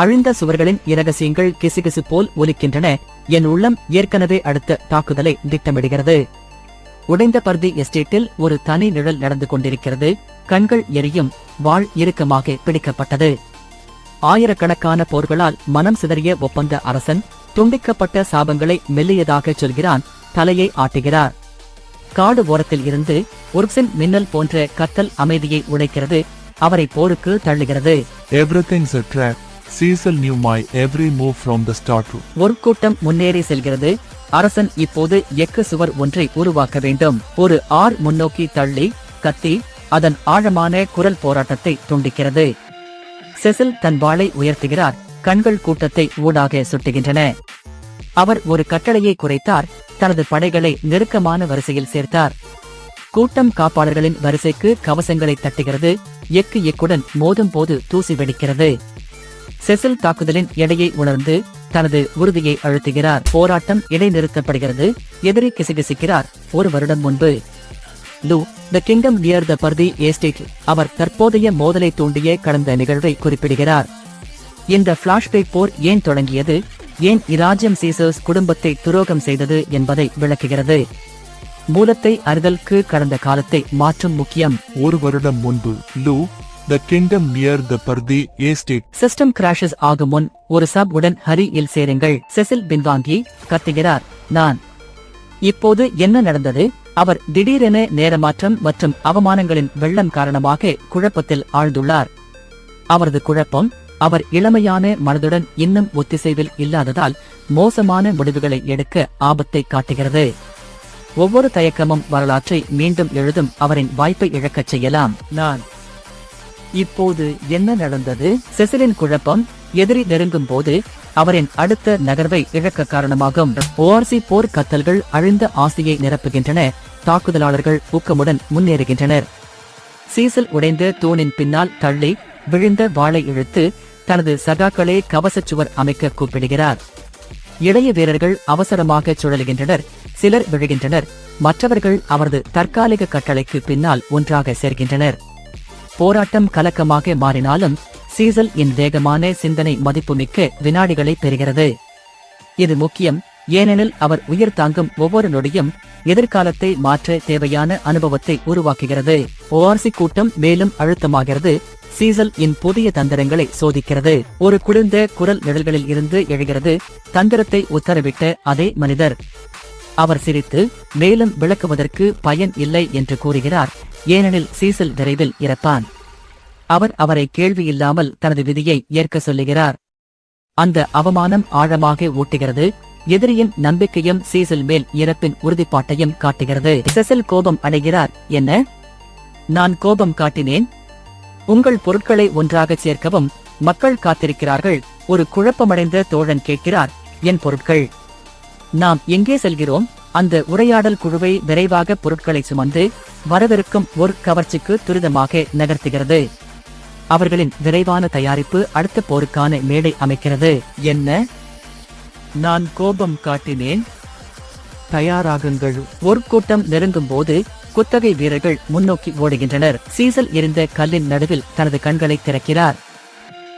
அழிந்த சுவர்களின் இரகசியங்கள் கிசுகிசு போல் ஒலிக்கின்றன. என் உள்ளம் ஏற்கனவே அடுத்த தாக்குதலை திட்டமிடுகிறது. உடைந்த பர்தி எஸ்டேட்டில் ஒரு தனி நிழல் நடந்து கொண்டிருக்கிறது. கண்கள் எரியும். வாள் இறுக்கமாக பிடிக்கப்பட்டது. ஆயிரக்கணக்கான போர்களால் மனம் சிதறிய ஒப்பந்த அரசன் துண்டிக்கப்பட்ட சாபங்களை மெல்லியதாகச் சொல்கிறான். தலையை ஆட்டுகிறார். காடு ஓரத்தில் இருந்து உர்க்ஸின் மின்னல் போன்ற கத்தல் அமைதியை உடைக்கிறது. அவரை போருக்கு தள்ளுகிறது. Everything's a trap. Cecil knew my every move from the start. ஒரு கூட்டம் முன்னேறி செல்கிறது. அரசன் இப்போது எக்கு சுவர் ஒன்றை உருவாக்க வேண்டும். ஒரு ஆர் முன்னோக்கி தள்ளி கத்தி அதன் ஆழமான குரல் போராட்டத்தை துண்டிக்கிறது. செசில் தன் வாளை உயர்த்துகிறார். கண்கள் கூட்டத்தை ஊடாக சுட்டுகின்றன. அவர் ஒரு கட்டளையை குறைத்தார். தனது படைகளை நெருக்கமான வரிசையில் சேர்த்தார். கூட்டம் காப்பாளர்களின் வரிசைக்கு கவசங்களை தட்டுகிறது. எக்கு எக்குடன் மோதும் போது தூசி வெடிக்கிறது. செசில் தாக்குதலின் எடையை உணர்ந்து தனது உறுதியை அழுத்துகிறார். போராட்டம் இடைநிறுத்தப்படுகிறது. எதிரி கிசுகிசுக்கிறார். 1 வருடம் முன்பு Lou the kingdom near the Purdy estate அவர் தற்போதைய மோதலை தூண்டிய கடந்த நிகழ்வை குறிப்பிடுகிறார். இந்த பிளாஷ்பேக் போர் ஏன் தொடங்கியது, ஏன் இராஜ்யம் சீசர்ஸ் குடும்பத்தை துரோகம் செய்தது என்பதை விளக்குகிறது. மூலத்தை அறிதலுக்கு கடந்த காலத்தை மாற்றும் முக்கியம். 1 வருடம் முன்பு Lou the kingdom near the Purdy estate. System crashes ஆகும் முன் ஒரு சப் உடன் ஹரி இல் சேருங்கள். செசில் பின்வாங்கி கத்துகிறார். நான் இப்போது என்ன நடந்தது? அவர் திடீரென நேரமாற்றம் மற்றும் அவமானங்களின் வெள்ளம் காரணமாக குழப்பத்தில் ஆழ்ந்துள்ளார். அவரது குழப்பம் அவர் இளமையான மனதுடன் இன்னும் ஒத்திசைவில் இல்லாததால் மோசமான முடிவுகளை எடுக்க ஆபத்தை காட்டுகிறது. ஒவ்வொரு தயக்கமும் வரலாற்றை மீண்டும் எழுதும் அவரின் வாய்ப்பை இழக்கச் செய்யலாம். நான் இப்போது என்ன நடந்தது? செசிலின் குழப்பம் எதிரி நெருங்கும் போது அவரின் அடுத்த நகர்வை இழக்க காரணமாகும். ஓஆர்சி போர் கத்தல்கள் அழிந்த ஆசையை நிரப்புகின்றன. தாக்குதலாளர்கள் ஊக்கமுடன் முன்னேறுகின்றனர். சீசல் உடைந்த தூணின் பின்னால் தள்ளி விழுந்த வாளை இழுத்து தனது சகாக்களே கவசச்சுவர் அமைக்க கூப்பிடுகிறார். இளைய வீரர்கள் அவசரமாக சுழலுகின்றனர். சிலர் விழுகின்றனர். மற்றவர்கள் அவரது தற்காலிக கட்டளைக்கு பின்னால் ஒன்றாக சேர்கின்றனர். போராட்டம் கலக்கமாக மாறினாலும் சீசல் இன் வேகமான சிந்தனை மதிப்புமிக்க வினாடிகளை பெறுகிறது. இது முக்கியம், ஏனெனில் அவர் உயிர் தாங்கும் ஒவ்வொரு நொடியும் எதிர்காலத்தை மாற்ற தேவையான அனுபவத்தை உருவாக்குகிறது. ஓஆர்சி கூட்டம் மேலும் அழுத்தமாகிறது. சீசல் இன் புதிய தந்திரங்களை சோதிக்கிறது. ஒரு குளிர்ந்த குரல் நிழல்களில் இருந்து எழுகிறது. தந்திரத்தை உத்தரவிட்ட அதே மனிதர். அவர் சிரித்து மேலும் விளக்குவதற்கு பயன் இல்லை என்று கூறுகிறார், ஏனெனில் சீசல் விரைவில் இறப்பான். அவர் அவரை கேள்வி இல்லாமல் தனது விதியை ஏற்க சொல்லுகிறார். அந்த அவமானம் ஆழமாக ஊட்டுகிறது. எதிரியின் நம்பிக்கையும் சீசல் மேல் இறப்பின் உறுதிப்பாட்டையும் காட்டுகிறது. செசில் கோபம் அடைகிறார். என்ன? நான் கோபம் காட்டினேன்? உங்கள் பொருட்களை ஒன்றாக சேர்க்கவும் மக்கள் காத்திருக்கிறார்கள். ஒரு குழப்பமடைந்த தோழன் கேட்கிறார். என் பொருட்கள்? நாம் எங்கே செல்கிறோம்? அந்த உரையாடல் குழுவை விரைவாக பொருட்களை சுமந்து வரவிருக்கும் ஒரு கவர்ச்சிக்கு துரிதமாக நகர்த்துகிறது. அவர்களின் விரைவான தயாரிப்பு அடுத்த போருக்கான மேடை அமைக்கிறது. என்ன? நான் கோபம் காட்டினேன்? தயாராகுங்கள். ஒரு கூட்டம் நெருங்கும் போது குத்தகை வீரர்கள் முன்னோக்கி ஓடுகின்றனர். சீசல் எரிந்த கல்லின் நடுவில் தனது கண்களை திறக்கிறார்.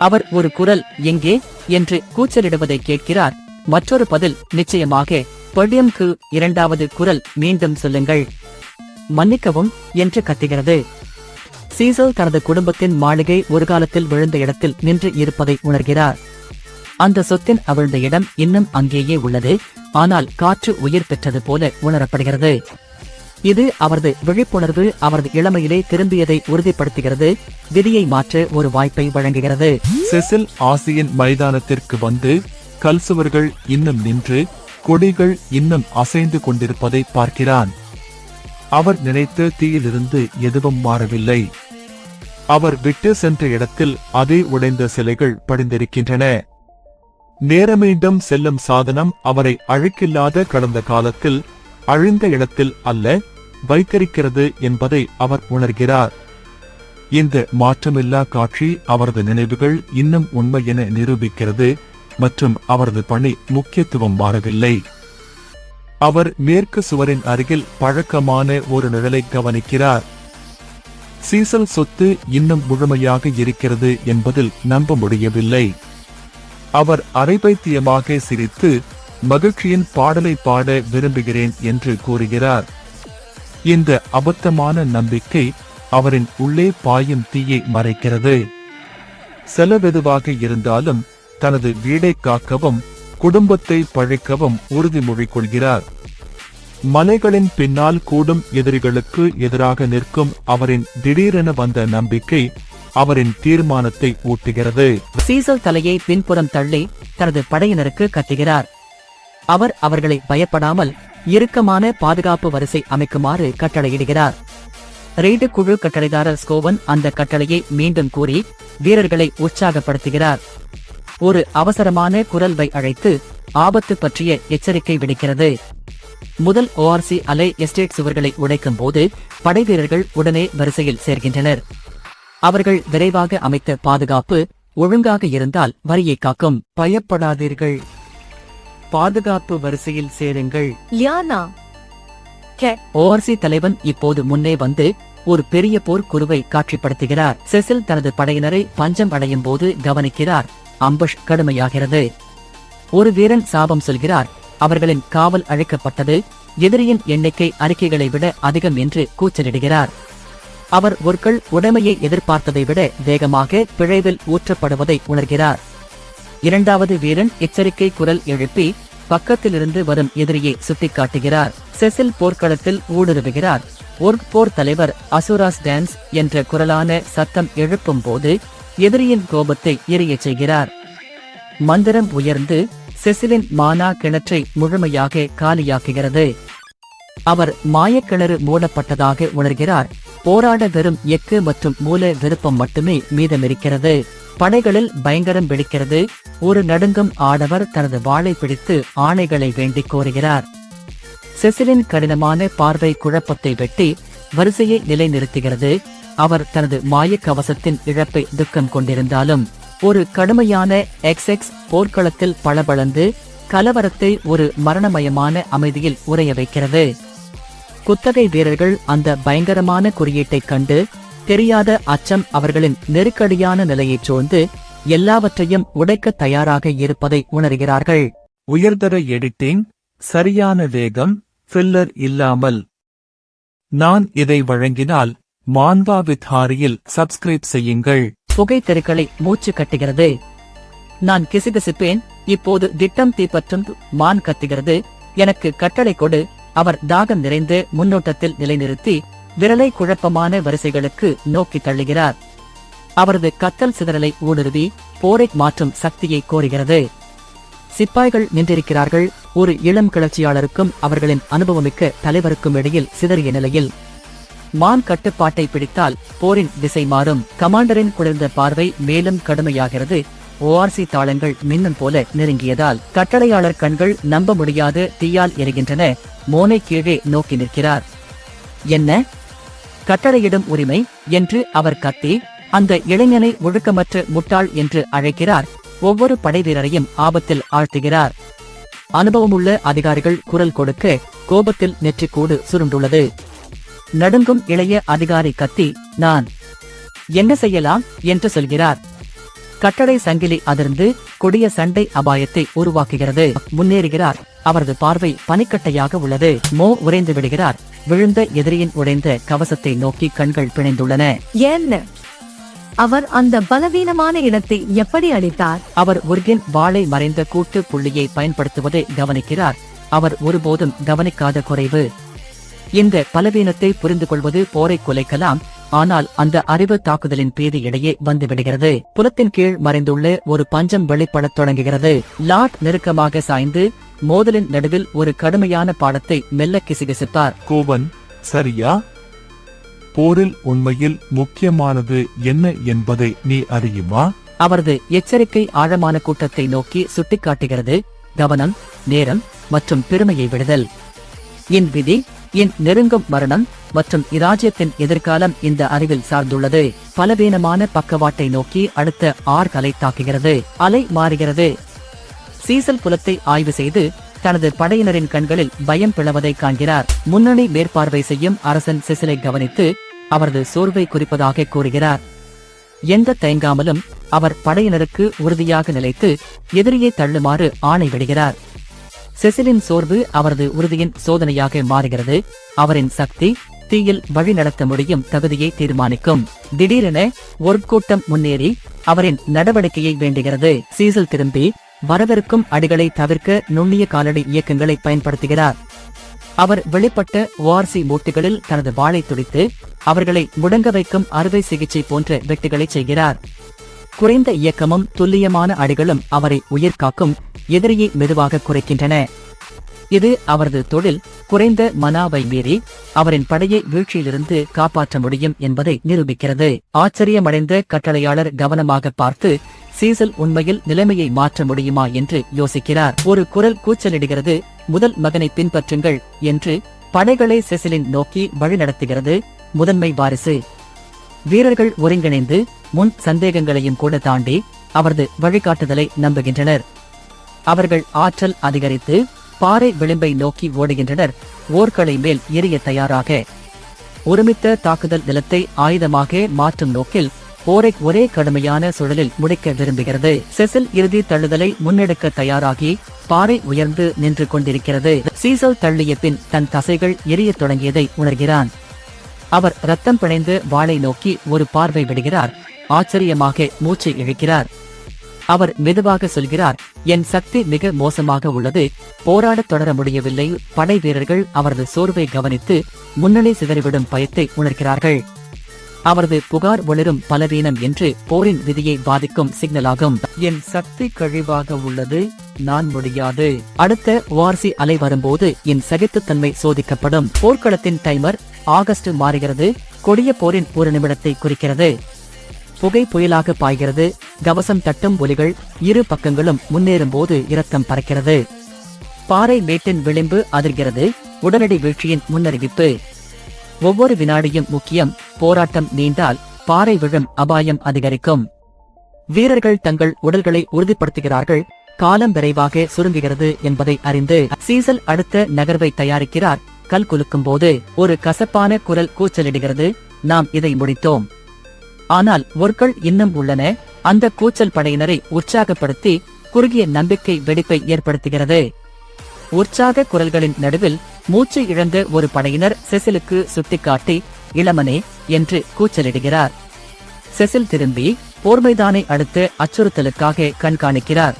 அவர் ஒரு குரல் எங்கே என்று கூச்சலிடுவதை கேட்கிறார். மற்றொரு பதில் நிச்சயமாக பொடியம்க்கு. 2வது குரல் மீண்டும் சொல்லுங்கள். மன்னிக்கவும் என்று கத்துகிறது. சீசல் தனது குடும்பத்தின் மாளிகை ஒரு காலத்தில் விழுந்த இடத்தில் நின்று இருப்பதை உணர்கிறார். அந்த சொத்தின் அவிழ்ந்த இடம் இன்னும் அங்கேயே உள்ளது, ஆனால் காற்று உயிர் பெற்றது போல உணரப்படுகிறது. இது அவரது விழிப்புணர்வு அவரது இளமையிலே திரும்பியதை உறுதிப்படுத்துகிறது. விதியை மாற்ற ஒரு வாய்ப்பை வழங்குகிறது. செசில் ஆசியின் மைதானத்திற்கு வந்து கல் சுவர்கள் இன்னும் நின்று கொடிகள் இன்னும் அசைந்து கொண்டிருப்பதை பார்க்கிறான். அவர் நினைத்த தீயிலிருந்து எதுவும் மாறவில்லை. அவர் விட்டு சென்ற இடத்தில் அதே உடைந்த சிலைகள் படிந்திருக்கின்றன. நேரமீண்டும் செல்லும் சாதனம் அவரை அழுக்கில்லாத கடந்த காலத்தில் அழிந்த இடத்தில் அல்ல வைத்திருக்கிறது என்பதை அவர் உணர்கிறார். இந்த மாற்றமில்லா காட்சி அவரது நினைவுகள் இன்னும் உண்மை என நிரூபிக்கிறது மற்றும் அவரது பணி முக்கியத்துவம் மாறவில்லை. அவர் மேற்கு சுவரின் அருகில் பழக்கமான ஒரு நிழலை கவனிக்கிறார். சீசல் சொத்து இன்னும் முழுமையாக இருக்கிறது என்பதில் நம்ப முடியவில்லை. அவர் அரைபைத்தியமாக சிரித்து மகிழ்ச்சியின் பாடலை பாட விரும்புகிறேன் என்று கூறுகிறார். இந்த அபத்தமான நம்பிக்கை அவரின் உள்ளே பாயும் தீயை மறைக்கிறது. செலவெதுவாக இருந்தாலும் தனது வீடை காக்கவும் குடும்பத்தை பழைக்கவும் உறுதிமொழி கொள்கிறார். மலைகளின் பின்னால் கூடும் எதிரிகளுக்கு எதிராக நிற்கும் அவரின் திடீரென வந்த நம்பிக்கை அவரின் தீர்மானத்தை ஊட்டுகிறது. சீசல் தலையை பின்புறம் தள்ளி தனது படையினருக்கு கத்துகிறார். அவர் அவர்களை பயப்படாமல் இறுக்கமான பாதுகாப்பு வரிசை அமைக்குமாறு கட்டளையிடுகிறார். ரெய்டு குழு கட்டளைதாரர் ஸ்கோவன் அந்த கட்டளையை மீண்டும் கூறி வீரர்களை உற்சாகப்படுத்துகிறார். ஒரு அவசரமான குரல்வை அழைத்து ஆபத்து பற்றிய எச்சரிக்கை விடுக்கிறது. முதல் ORC அலை எஸ்டேட் சுவர்களை உடைக்கும் போது படைவீரர்கள் உடனே வரிசையில் சேர்கின்றனர். அவர்கள் விரைவாக அமைத்த பாதுகாப்பு ஒழுங்காக இருந்தால் வரியை காக்கும். பயப்படாதீர்கள், பாதுகாப்பு வரிசையில் சேருங்கள். லியானா ORC தலைவன் இப்போது முன்னே வந்து ஒரு பெரிய போர் குருவை காட்சிப்படுத்துகிறார். செசில் தனது படையினரை பஞ்சம் அடையும் போது கவனிக்கிறார். அம்புஷ் கடுமையாகிறது. ஒரு வீரன் சாபம் சொல்கிறார். அவர்களின் காவல் அழைக்கப்பட்டது. எதிரியின் எண்ணிக்கை அறிக்கைகளை விட அதிகம் என்று கூச்சலிடுகிறார். அவர் ஒருக்கள் உடைமையை எதிர்பார்த்ததை விட வேகமாக பிழைவில் ஊற்றப்படுவதை உணர்கிறார். இரண்டாவது வீரன் எச்சரிக்கை குரல் எழுப்பி பக்கத்திலிருந்து வரும் எதிரியை சுட்டிக்காட்டுகிறார். செசில் போர்க்களத்தில் ஊடுருவுகிறார். ஒர்க் போர் தலைவர் அசுராஸ் டான்ஸ் என்ற குரலான சத்தம் எழுப்பும் போது எதிரியின் கோபத்தை எரியச் செய்கிறார். மந்திரம் உயர்ந்து செசிலின் மானா கிணற்றை முழுமையாக காலியாக்குகிறது. அவர் மாயக்கிணறு மூடப்பட்டதாக உணர்கிறார். போராட வெறும் எக்கு மற்றும் மூல விருப்பம் மட்டுமே மீதமிருக்கிறது. படைகளில் பயங்கரம் வெடிக்கிறது. ஒரு நடுங்கும் ஆடவர் தனது வாளை பிடித்து ஆணைகளை வேண்டிக் கோருகிறார். செசிலின் கடினமான பார்வை குழப்பத்தை வெட்டி வரிசையை நிலைநிறுத்துகிறது. அவர் தனது மாயக் கவசத்தின் இழப்பை துக்கம் கொண்டிருந்தாலும் ஒரு கடுமையான XX போர்க்களத்தில் பளபளந்து கலவரத்தை ஒரு மரணமயமான அமைதியில் உறைய வைக்கிறது. குத்தகை வீரர்கள் அந்த பயங்கரமான குறியீட்டைக் கண்டு தெரியாத அச்சம் அவர்களின் நெருக்கடியான நிலையைச் சூழ்ந்து எல்லாவற்றையும் உடைக்க தயாராக இருப்பதை உணர்கிறார்கள். உயர்தர எடிட்டிங், சரியான வேகம், ஃபில்லர் இல்லாமல். நான் இதை வழங்கினால் மான்வா வித் ஹாரியில் சப்ஸ்கிரைப் செய்யுங்கள். புகை தெருக்களை மூச்சு கட்டுகிறது. நான் கிசுகிசுப்பேன். இப்போது திட்டம் தீப்பற்றும். மான் கத்துகிறது. எனக்கு கட்டளை கொடு. அவர் தாகம் நிறைந்து முன்னோட்டத்தில் நிலைநிறுத்தி விரலை குழப்பமான வரிசைகளுக்கு நோக்கி தள்ளுகிறார். அவரது கத்தல் சிதறலை ஊடுருவி போரை மாற்றும் சக்தியை கோருகிறது. சிப்பாய்கள் நின்றிருக்கிறார்கள். ஒரு இளம் கிளர்ச்சியாளருக்கும் அவர்களின் அனுபவமிக்க தலைவருக்கும் இடையில் சிதறிய நிலையில். மான் கட்டுப்பாட்டை பிடித்தால் போரின் திசை மாறும். கமாண்டரின் குளிர்ந்த பார்வை மேலும் கடுமையாகிறது. ORC தாளங்கள் மின்னும் போல நெருங்கியதால் கட்டளையாளர் கண்கள் நம்ப முடியாத தீயால் எரிகின்றன. மோனை கீழே நோக்கி நிற்கிறார். என்ன? கட்டளையிடும் உரிமை என்று அவர் கத்தி அந்த இளைஞனை ஒழுக்கமற்ற முட்டாள் என்று அழைக்கிறார். ஒவ்வொரு படைவீரரையும் ஆபத்தில் ஆழ்த்துகிறார். அனுபவமுள்ள அதிகாரிகள் குரல் கொடுக்க கோபத்தில் நெற்றிக்கூடு சுருண்டுள்ளது. நடுங்கும் இளைய அதிகாரி கத்தி நான் என்ன செய்யலாம் என்று சொல்கிறார். கட்டளை சங்கிலி அதிர்ந்து கொடிய சண்டை அபாயத்தை உருவாக்குகிறது. முன்னேறுகிறார். அவரது பார்வை பனிக்கட்டையாக உள்ளது. மோ உறைந்து விடுகிறார். விழுந்த எதிரியின் உடைந்த கவசத்தை நோக்கி கண்கள் பிணைந்துள்ளன. என்ன? அவர் அந்த பலவீனமான இடத்தை எப்படி அடித்தார்? அவர் உர்கின் வாளை மறைந்த கூட்டு புள்ளியை பயன்படுத்துவதை கவனிக்கிறார். அவர் ஒருபோதும் கவனிக்காத குறைவு. இந்த பலவீனத்தை புரிந்து கொள்வது போரை குலைக்கலாம். ஆனால் அந்த அறிவு தாக்குதலின் பீதி இடையே வந்துவிடுகிறது. புலத்தின் கீழ் மறைந்துள்ள ஒரு பஞ்சம் வெளிப்படத் தொடங்குகிறது. லாட் நெருக்கமாக சாய்ந்து மோதலின் நடுவில் ஒரு கடுமையான பாடத்தை மெல்ல கிசுகிசுத்தார். கோவன், சரியா? போரில் உண்மையில் முக்கியமானது என்ன என்பதை நீ அறியுமா? அவரது எச்சரிக்கை ஆழமான கூட்டத்தை நோக்கி சுட்டிக்காட்டுகிறது. கவனம், நேரம் மற்றும் பெருமையை விடுதல். என் விதி, என் நெருங்கும் மரணம் மற்றும் இராஜ்யத்தின் எதிர்காலம் இந்த அறிவில் சார்ந்துள்ளது. பலவீனமான பக்கவாட்டை நோக்கி அடுத்த அலை தாக்குகிறது. அலை மாறுகிறது. சீசல் புலத்தை ஆய்வு செய்து தனது படையினரின் கண்களில் பயம் பிளவதை காண்கிறார். முன்னணி மேற்பார்வை செய்யும் அரசன் செசிலை கவனித்து அவரது சோர்வை குறிப்பதாக கூறுகிறார். எந்த தயங்காமலும் அவர் படையினருக்கு உறுதியாக நிலைத்து எதிரியை தள்ளுமாறு ஆணை விடுகிறார். செசிலின் சோர்வு அவரது உறுதியின் சோதனையாக மாறுகிறது. அவரின் சக்தி தீயில் வழி நடத்த முடியும் தகுதியை தீர்மானிக்கும். திடீரென ஒரு கூட்டம் முன்னேறி அவரின் நடவடிக்கையை வேண்டுகிறது. சீசல் திரும்பி வரவிருக்கும் அடிகளை தவிர்க்க நுண்ணிய காலடி இயக்கங்களை பயன்படுத்துகிறார். அவர் வெளிப்பட்ட வார்சி மூட்டுகளில் தனது வாளை துடித்து அவர்களை முடங்க வைக்கும் அறுவை சிகிச்சை போன்ற வெட்டுகளை செய்கிறார். குறைந்த இயக்கமும் துல்லியமான அடிகளும் அவரை உயிர்காக்கும் எதிரியை மெதுவாக குறைக்கின்றன. இது அவரது தொழில். குறைந்த மனாவை மீறி அவரின் படையை வீழ்ச்சியிலிருந்து காப்பாற்ற முடியும் என்பதை நிரூபிக்கிறது. ஆச்சரியமடைந்த கட்டளையாளர் கவனமாக பார்த்து சீசல் உண்மையில் நிலைமையை மாற்ற முடியுமா என்று யோசிக்கிறார். ஒரு குரல் கூச்சலிடுகிறது, முதல் மகனை பின்பற்றுங்கள் என்று. படைகளை செசிலின் நோக்கி வழிநடத்துகிறது முதன்மை வாரிசு. வீரர்கள் ஒருங்கிணைந்து முன் சந்தேகங்களையும் கூட தாண்டி அவரது வழிகாட்டுதலை நம்புகின்றனர். அவர்கள் ஆற்றல் அதிகரித்து பாறை விளிம்பை நோக்கி ஓடுகின்றனர், ஓர்களை மேல் எரிய தயாராக. ஒருமித்த தாக்குதல் நிலத்தை ஆயுதமாக மாற்றும் நோக்கில் போரை ஒரே கடுமையான சுழலில் முடிக்க விரும்புகிறது. செசில் இறுதி தள்ளுதலை முன்னெடுக்க தயாராகி பாறை உயர்ந்து நின்று கொண்டிருக்கிறது. சீசல் தள்ளிய பின் தன் தசைகள் எரியத் தொடங்கியதை உணர்கிறான். அவர் ரத்தம் பிணைந்து வாளை நோக்கி ஒரு பார்வை விடுகிறார். ஆச்சரியமாக மூச்சை இழுக்கிறார். அவர் மெதுவாக சொல்கிறார், என் சக்தி மிக மோசமாக உள்ளது, போராடத் தொடர முடியவில்லை. படை வீரர்கள் அவரது சோர்வை கவனித்து முன்னணி சிதறிவிடும் பயத்தை உணர்கிறார்கள். அவரது புகார் ஒளிரும் பலவீனம் என்று போரின் விதியை பாதிக்கும் சிக்னலாகும். என் சக்தி கழிவாக உள்ளது, நான் முடியாது. அடுத்த வார்சி அலை வரும்போது என் சகிப்புத்தன்மை சோதிக்கப்படும். போர்க்களத்தின் டைமர் ஆகஸ்ட் மாறுகிறது. கொடிய போரின் ஒரு நிமிடத்தை குறிக்கிறது. புகை புயலாக பாய்கிறது. கவசம் தட்டும் ஒலிகள். இரு பக்கங்களும் முன்னேறும் போது இரத்தம் பறக்கிறது. பாறை மேட்டின் விளிம்பு அதிர்கிறது. உடனடி வீழ்ச்சியின் முன்னறிவிப்பு. ஒவ்வொரு வினாடியும் முக்கியம். போராட்டம் நீண்டால் பாறை விழும் அபாயம் அதிகரிக்கும். வீரர்கள் தங்கள் உடல்களை உறுதிப்படுத்துகிறார்கள். காலம் விரைவாக சுருங்குகிறது என்பதை அறிந்து சீசல் அடுத்த நகர்வை தயாரிக்கிறார். கல் குலுக்கும் போது ஒரு கசப்பான குரல் கூச்சலிடுகிறது, நாம் இதை முடித்தோம். ஆனால் ஒர்கள் இன்னும் உள்ளன. அந்த கூச்சல் படையினரை உற்சாகப்படுத்தி குறுகிய நம்பிக்கை வெடிப்பை ஏற்படுத்துகிறது. உற்சாக குரல்களின் நடுவில் மூச்சு இழந்த ஒரு படையினர் செசிலுக்கு சுட்டிக்காட்டி இளமனே என்று கூச்சலிடுகிறார். செசில் திரும்பி போர்மைதானை அடுத்த அச்சுறுத்தலுக்காக கண்காணிக்கிறார்.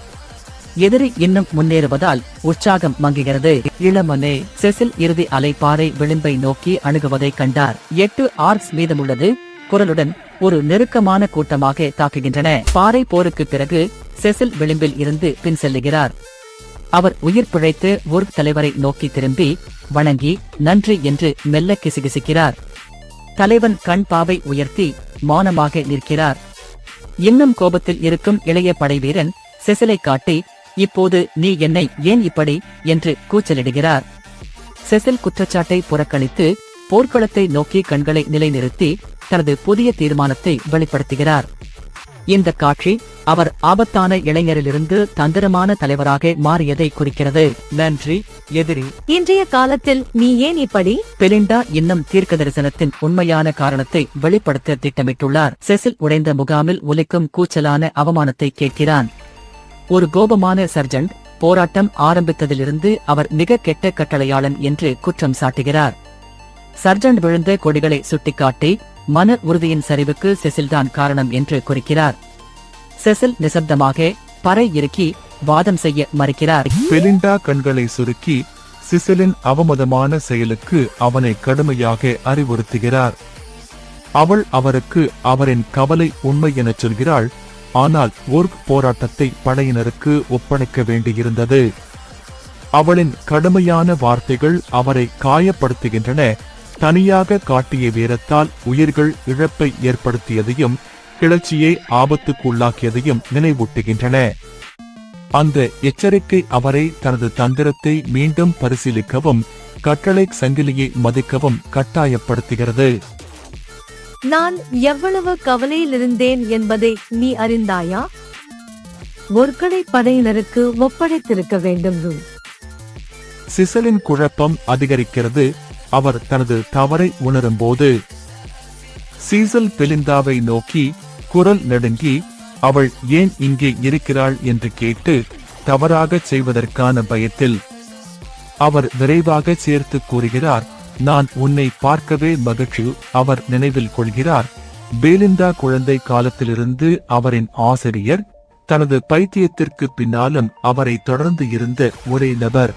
எதிரி இன்னும் முன்னேறுவதால் உற்சாகம் மங்குகிறது. இளமனே. செசில் இறுதி அலைப்பாறை விளிம்பை நோக்கி அணுகுவதை கண்டார். 8 ஆர்க்ஸ் மீதமுள்ளது. குரலுடன் ஒரு நெருக்கமான கூட்டமாக தாக்குகின்றன. பாறை போருக்கு பிறகு செசில் விளிம்பில் இருந்து பின் செல்லுகிறார். அவர் உயிர் பிழைத்து ஒரு தலைவரை நோக்கி திரும்பி வணங்கி நன்றி என்று மெல்ல கிசுகிசுக்கிறார். தலைவன் கண் பாவை உயர்த்தி மௌனமாக நிற்கிறார். இன்னும் கோபத்தில் இருக்கும் இளைய படைவீரன் செசிலை காட்டி, இப்போது நீ என்னை ஏன் இப்படி என்று கூச்சலிடுகிறார். செசில் குற்றச்சாட்டை புறக்கணித்து போர்க்களத்தை நோக்கி கண்களை நிலைநிறுத்தி தனது புதிய தீர்மானத்தை வெளிப்படுத்துகிறார். இந்த காட்சி அவர் ஆபத்தான இளைஞரிலிருந்து தந்திரமான தலைவராக மாறியதை குறிக்கிறது. நன்றி எதிரி. இன்றைய காலத்தில் நீ ஏன் இப்படி? பெலிண்டா இன்னும் தீர்க்க தரிசனத்தின் உண்மையான காரணத்தை வெளிப்படுத்த திட்டமிட்டுள்ளார். செசில் உடைந்த முகாமில் ஒலிக்கும் கூச்சலான அவமானத்தை கேட்கிறான். ஒரு கோபமான சர்ஜன்ட் போராட்டம் ஆரம்பித்ததிலிருந்து அவர் மிக கெட்ட கட்டளையாளன் என்று குற்றம் சாட்டுகிறார். சர்ஜன்ட் விழுந்த கொடிகளை சுட்டிக்காட்டி மன உறுதியின் சரிவுக்கு செசில்தான் காரணம் என்று குறிக்கிறார். செசில் நிசப்தமாக பறை இறுக்கி வாதம் செய்ய மறுக்கிறார். பெலிண்டா கண்களை சுருக்கி சிசிலின் அவமதமான செயலுக்கு அவனை கடுமையாக அறிவுறுத்துகிறார். அவள் அவருக்கு அவரின் கவலை உண்மை எனச் சொல்கிறாள். ஆனால் ஓர்க் போராட்டத்தை படையினருக்கு ஒப்படைக்க வேண்டியிருந்தது. அவளின் கடுமையான வார்த்தைகள் அவரை காயப்படுத்துகின்றன. தனியாக காட்டிய வீரத்தால் உயிர்கள் இழப்பை ஏற்படுத்தியதையும் கிளர்ச்சியை ஆபத்துக்குள்ளாக்கியதையும் நினைவூட்டுகின்றன. அந்த எச்சரிக்கை அவரை தனது தந்திரத்தை மீண்டும் பரிசீலிக்கவும் கட்டளை சங்கிலியை மதிக்கவும் கட்டாயப்படுத்துகிறது. நான் எவ்வளவு கவலையில் இருந்தேன் என்பதை நீ அறிந்தாயா? ஒர்க்கடை படையினருக்கு ஒப்படைத்திருக்க வேண்டும். சிசலின் குழப்பம் அதிகரிக்கிறது. அவர் தனது தவறை உணரும்போது சீசல் பெலிந்தாவை நோக்கி, குரல் நடுங்கி அவள் ஏன் இங்கே இருக்கிறாள் என்று கேட்டு தவறாகச் செய்வதற்கான பயத்தில் அவர் விரைவாக சேர்த்து கூறுகிறார், நான் உன்னை பார்க்கவே மகிழ்ச்சி. அவர் நினைவில் கொள்கிறார், பேலிந்தா குழந்தை காலத்திலிருந்து அவரின் ஆசிரியர், தனது பைத்தியத்திற்கு பின்னாலும் அவரை தொடர்ந்து இருந்த ஒரே நபர்.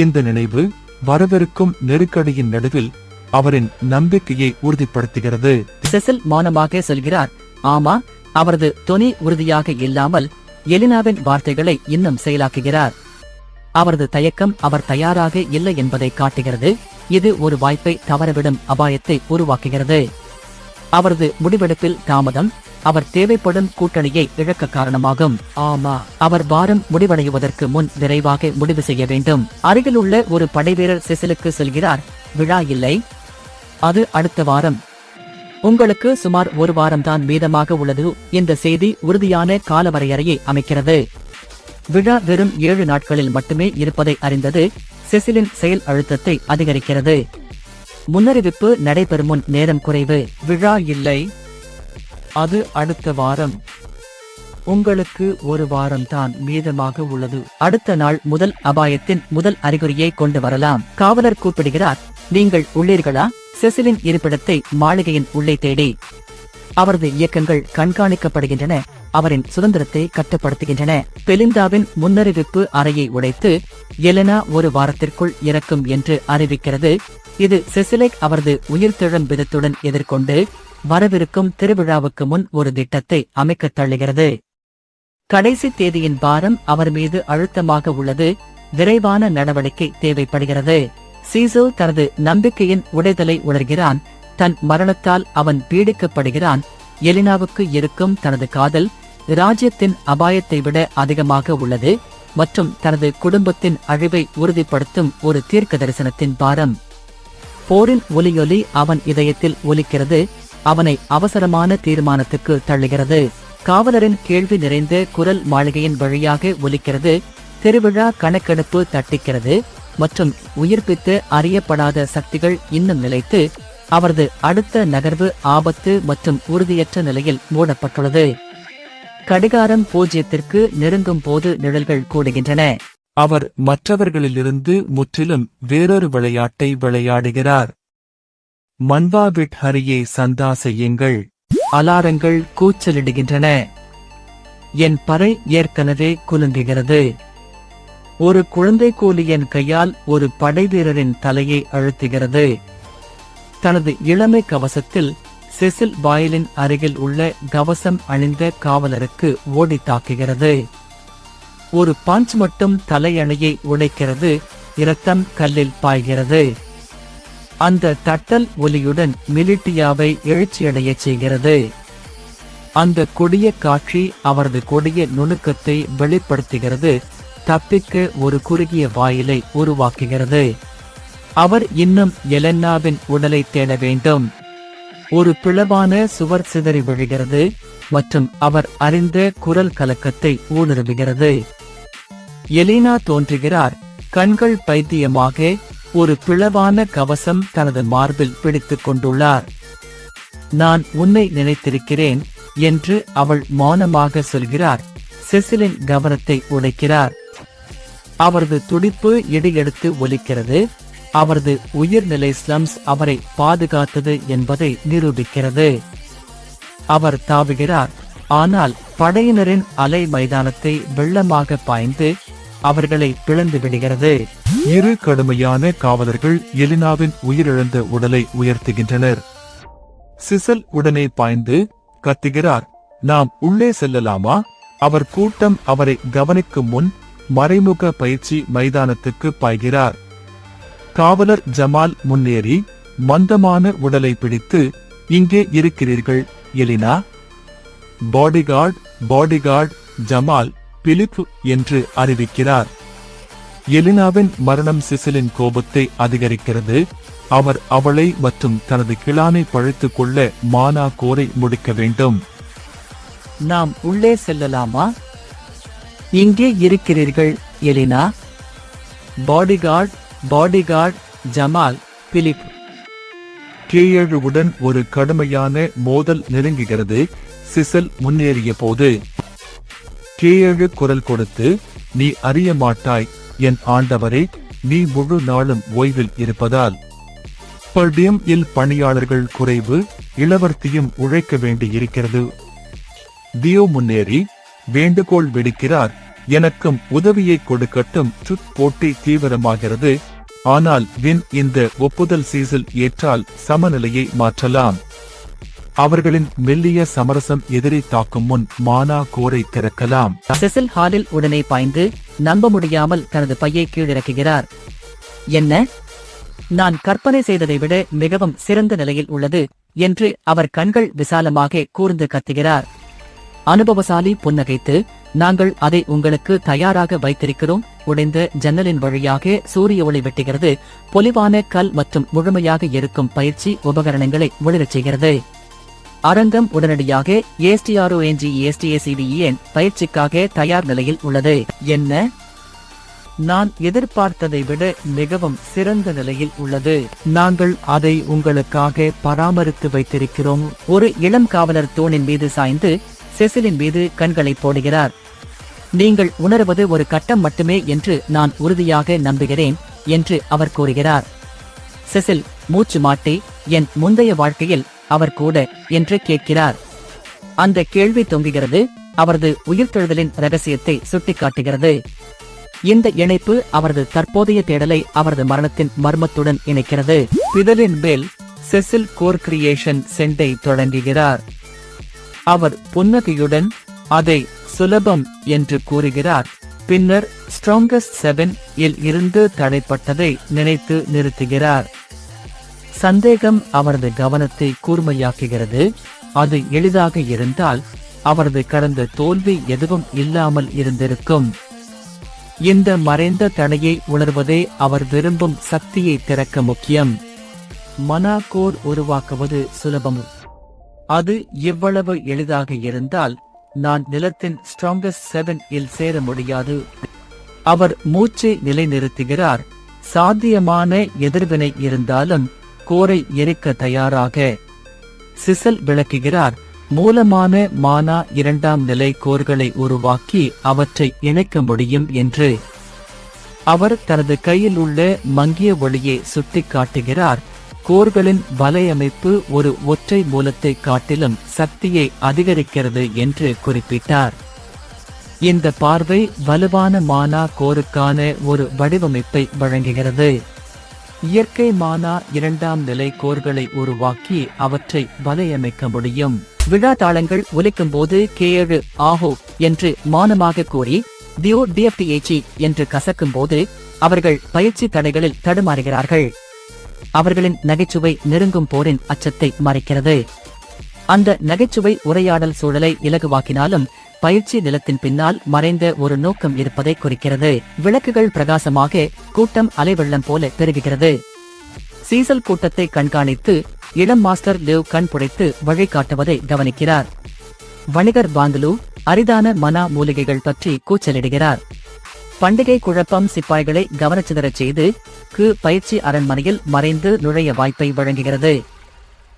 இந்த நினைவு வரவிருக்கும் நெருக்கடியின் நடுவில் அவரின் நம்பிக்கையை உறுதிப்படுத்துகிறது. செசில் மௌனமாக சொல்கிறார், ஆமா. அவரது தொனி உறுதியாக இல்லாமல் எலினாவின் வார்த்தைகளை இன்னும் செயலாக்குகிறார். அவரது தயக்கம் அவர் தயாராக இல்லை என்பதை காட்டுகிறது. இது ஒரு வாய்ப்பை தவறவிடும் அபாயத்தை உருவாக்குகிறது. அவரது முடிவெடுப்பில் தாமதம் அவர் தேவைப்படும் கூட்டணியை இழக்க காரணமாகும். ஆமா, அவர் வாரம் முடிவடைவதற்கு முன் விரைவாக முடிவு செய்ய வேண்டும். அருகிலுள்ள ஒரு படைவீரர் செசிலுக்கு சொல்கிறார், விழா இல்லை, அது அடுத்த வாரம். உங்களுக்கு சுமார் ஒரு வாரம்தான் மீதமாக உள்ளது. இந்த செய்தி உறுதியான காலவரையறையை அமைக்கிறது. விழா வெறும் 7 நாட்களில் மட்டுமே இருப்பதை அறிந்தது செசிலின் செயல் அழுத்தத்தை அதிகரிக்கிறது. முன்னறிவிப்பு நடைபெறும் முன் நேரம் குறைவு. விழா இல்லை, அது அடுத்த வாரம். உங்களுக்கு ஒரு வாரம்தான் மீதமாக உள்ளது. அடுத்த நாள் முதல் அபாயத்தின் முதல் அறிகுறியை கொண்டு வரலாம். காவலர் கூப்பிடுகிறார், நீங்கள் உள்ளீர்களா? செசிலின் இருப்பிடத்தை மாளிகையின் உள்ளே தேடி. அவரது இயக்கங்கள் கண்காணிக்கப்படுகின்றன, அவரின் சுதந்திரத்தை கட்டுப்படுத்துகின்றன. பெலிந்தாவின் முன்னறிவிப்பு அறையை உடைத்து எலெனா ஒரு வாரத்திற்குள் இறக்கும் என்று அறிவிக்கிறது. இது செசிலை அவரது உயிர்த்தெழும் விதத்துடன் எதிர்கொண்டு வரவிருக்கும் திருவிழாவுக்கு முன் ஒரு திட்டத்தை அமைக்கத் தள்ளுகிறது. கடைசி தேதியின் பாரம் அவர் மீது அழுத்தமாக உள்ளது. விரைவான நடவடிக்கை தேவைப்படுகிறது. சீசோ தனது நம்பிக்கையின் உடைதலை உணர்கிறான். தன் மரணத்தால் அவன் பீடிக்கப்படுகிறான். எலினாவுக்கு இருக்கும் தனது காதல் ராஜ்யத்தின் அபாயத்தை விட அதிகமாக உள்ளது மற்றும் தனது குடும்பத்தின் அழிவை உறுதிப்படுத்தும் ஒரு தீர்க்க தரிசனத்தின் பாரம். போரின் ஒலியொலி அவன் இதயத்தில் ஒலிக்கிறது, அவனை அவசரமான தீர்மானத்துக்கு தள்ளுகிறது. காவலரின் கேள்வி நிறைந்த குரல் மாளிகையின் வழியாக ஒலிக்கிறது. திருவிழா கணக்கெடுப்பு தட்டிக்கிறது மற்றும் உயிர்ப்பித்து அறியப்படாத சக்திகள் இன்னும் நிலைத்து அவரது அடுத்த நகர்வு ஆபத்து மற்றும் உறுதியற்ற நிலையில் மூடப்பட்டுள்ளது. கடிகாரம் 0க்கு நெருங்கும் போது நிழல்கள் கூடுகின்றன. அவர் மற்றவர்களிலிருந்து முற்றிலும் வேறொரு விளையாட்டை விளையாடுகிறார். மன்வாவிட் ஹரியை சந்தா செய்யுங்கள். அலாரங்கள் கூச்சலிடுகின்றன. என் பறை ஏற்கனவே குலுங்குகிறது. ஒரு குழந்தை கூலியின் கையால் ஒரு படைவீரரின் தலையை அழுத்துகிறது. தனது இளமை கவசத்தில் செசில் வாயிலின் அருகில் உள்ள கவசம் அணிந்த காவலருக்கு ஓடி தாக்குகிறது. ஒரு பஞ்ச் மட்டும் தலையணையை உடைக்கிறது. இரத்தம் கல்லில் பாய்கிறது. அந்த தட்டல் ஒலியுடன் மிலிட்டியாவை எழுச்சியடையச் செய்கிறது. அந்த கொடிய காட்சி அவரது கொடிய நுணுக்கத்தை வெளிப்படுத்துகிறது. தப்பிக்க ஒரு குறுகிய வாயிலை உருவாக்குகிறது. அவர் இன்னும் எலென்னாவின் உடலை தேட வேண்டும். ஒரு பிளவான சுவர் சிதறி விழுகிறது மற்றும் அவர் அறிந்த குரல் கலக்கத்தை ஊடுருவுகிறது. எலினா தோன்றுகிறார், கண்கள் பைத்தியமாக. ஒரு பிளவான கவசம் தனது மார்பில் பிடித்துக் கொண்டுள்ளார். நான் உன்னை நினைத்திருக்கிறேன் என்று அவள் மௌனமாக சொல்கிறார். செசிலின் கவனத்தை உடைக்கிறார். அவரது துடிப்பு இடியெடுத்து ஒலிக்கிறது. அவரது உயிர்நிலை ஸ்லம்ஸ் அவரை பாதுகாத்தது என்பதை நிரூபிக்கிறது. அவர் தாவுகிறார், ஆனால் படையினரின் அலை மைதானத்தை வெள்ளமாக பாய்ந்து அவர்களை பிளந்து விடுகிறது. இரு கடுமையான காவலர்கள் எலினாவின் உயிரிழந்த உடலை உயர்த்துகின்றனர். சிசல் உடனே பாய்ந்து கத்துகிறார், நாம் உள்ளே செல்லலாமா? அவர் கூட்டம் அவரை கவனிக்கும் முன் மறைமுக பயிற்சி மைதானத்துக்கு பாய்கிறார். காவலர் ஜமால் முன்னேறி மந்தமான உடலை பிடித்து, இங்கே இருக்கிறீர்கள் எலினா. பாடிகார்ட் ஜமால் பிலிப் என்று அறிவிக்கிறார். எலினாவின் மரணம் சிசிலின் கோபத்தை அதிகரிக்கிறது. அவர் அவளை மற்றும் தனது கிளானை பழித்துக் கொள்ள மானா கோரை முடிக்க வேண்டும். நாம் உள்ளே செல்லலாமா? இங்கே இருக்கிறீர்கள் Elina. Bodyguard Jamal Philip. K7 உடன் ஒரு கடுமையான மோதல் நெருங்குகிறது. சிசல் முன்னேறிய போது கேழு குரல் கொடுத்து, நீ அறிய மாட்டாய் என் ஆண்டவரே, நீ முழு நாளும் ஓய்வில் இருப்பதால் பர்டியம் இல் பணியாளர்கள் குறைவு, இளவர்த்தியும் உழைக்க வேண்டியிருக்கிறது. தியோ முன்னேறி வேண்டுகோள் விடுக்கிறார், எனக்கும் உதவியை கொடுக்கட்டும். போட்டி தீவிரமாகிறது. ஆனால் வின் இந்த ஒப்புதல் சீசல் ஏற்றால் சமநிலையை மாற்றலாம். அவர்களின் மெல்லிய சமரசம் எதிரி தாக்கும் முன் மானா கோரை திறக்கலாம். செசில் ஹாலில் உடனே பாய்ந்து நம்ப முடியாமல் தனது பையை கீழிறக்குகிறார். என்ன? நான் கற்பனை செய்ததை விட மிகவும் சிறந்த நிலையில் உள்ளது என்று அவர் கண்கள் விசாலமாக கூர்ந்து கத்துகிறார். அனுபவசாலி புன்னகைத்து, நாங்கள் அதை உங்களுக்கு தயாராக வைத்திருக்கிறோம். உடைந்த ஜன்னலின் வழியாக சூரிய ஒளி வெட்டுகிறது. பொலிவான கல் மற்றும் முழுமையாக இருக்கும் பயிற்சி உபகரணங்களை ஒளிரச் செய்கிறது. அரங்கம் உடனடியாக ASTRONGESTACDEN பயிற்சிக்காக தயார் நிலையில் உள்ளது. என்ன? நான் எதிர்பார்த்ததை விட மிகவும் சிறந்த நிலையில் உள்ளது. நாங்கள் அதை உங்களுக்காக பராமரித்து வைத்திருக்கிறோம். ஒரு இளம் காவலர் தூணின் மீது சாய்ந்து செசிலின் மீது கண்களை போடுகிறார். நீங்கள் உணர்வது ஒரு கட்டம் மட்டுமே என்று நான் உறுதியாக நம்புகிறேன் என்று அவர் கூறுகிறார். செசில் மூச்சு மாட்டி, என் முந்தைய வாழ்க்கையில் அவர் கூட என்று கேட்கிறார். அந்த கேள்வி தொங்குகிறது. அவரது உயிர்த்தெழுதலின் ரகசியத்தை சுட்டிக்காட்டுகிறது. இந்த இணைப்பு அவரது தற்போதைய தேடலை அவரது மரணத்தின் மர்மத்துடன் இணைக்கிறது. பிதலின் மேல் செசில் கோர் கிரியேஷன் செண்டை தொடங்குகிறார். அவர் புன்னகையுடன் அதை சுலபம் என்று கூறுகிறார். பின்னர் ஸ்ட்ராங்கஸ்ட் 7 இல் இருந்து தடைப்பட்டதை நினைத்து நிறுத்துகிறார். சந்தேகம் அவரது கவனத்தை கூர்மையாக்குகிறது. அது எளிதாக இருந்தால் அவரது கடந்த தோல்வி எதுவும் இல்லாமல் இருந்திருக்கும். இந்த மறைந்த தடையை உணர்வதே அவர் விரும்பும் சக்தியை திறக்க முக்கியம். மனா கோர் உருவாக்குவது சுலபம். அது எவ்வளவு எளிதாக இருந்தால் நான் நிலத்தின் ஸ்ட்ராங்கஸ்ட் 7 இல் சேர முடியாது. அவர் மூச்சை நிலைநிறுத்துகிறார். சாத்தியமான எதிர்வினை இருந்தாலும் கோரை எரிக்க தயாராக. சிசல் விளக்குகிறார். மூலமான மானா 2ஆம் நிலை கோர்களை உருவாக்கி அவற்றை இணைக்க முடியும் என்று. அவர் தனது கையில் உள்ள மங்கிய ஒளியை சுட்டிக்காட்டுகிறார். கோர்களின் வலையமைப்பு ஒரு ஒற்றை மூலத்தை காட்டிலும் சக்தியை அதிகரிக்கிறது என்று குறிப்பிட்டார். இந்த பார்வை வலுவான மானா கோருக்கான ஒரு வடிவமைப்பை வழங்குகிறது. இயற்கை மானா 2ஆம் நிலை கோர்களை உருவாக்கி அவற்றை வலையமைக்க முடியும். விழா தாளங்கள் ஒலிக்கும் போது கேழு ஆஹோ என்று மானமாக கூறி தியோ DFTH என்று கசக்கும் போது அவர்கள் பயிற்சி தடைகளில் தடுமாறுகிறார்கள். அவர்களின் நகைச்சுவை நெருங்கும் போரின் அச்சத்தை மறைக்கிறது. அந்த நகைச்சுவை உரையாடல் சூழலை இலகுவாக்கினாலும் பயிற்சி நிலத்தின் பின்னால் மறைந்த ஒரு நோக்கம் இருப்பதை குறிக்கிறது. விளக்குகள் பிரகாசமாக கூட்டம் அலைவெள்ளம் போல பெருகுகிறது. சீசல் கூட்டத்தை கண்காணித்து இளம் மாஸ்டர் லிவ் கண் புடைத்து வழிகாட்டுவதை கவனிக்கிறார். வணிகர் பாங்கலு அரிதான மனா மூலிகைகள் பற்றி கூச்சலிடுகிறார். பண்டிகை குழப்பம் சிப்பாய்களை கவனச்சிதறச் செய்து பயிற்சி அரண்மனையில் மறைந்து நுழைய வாய்ப்பை வழங்குகிறது.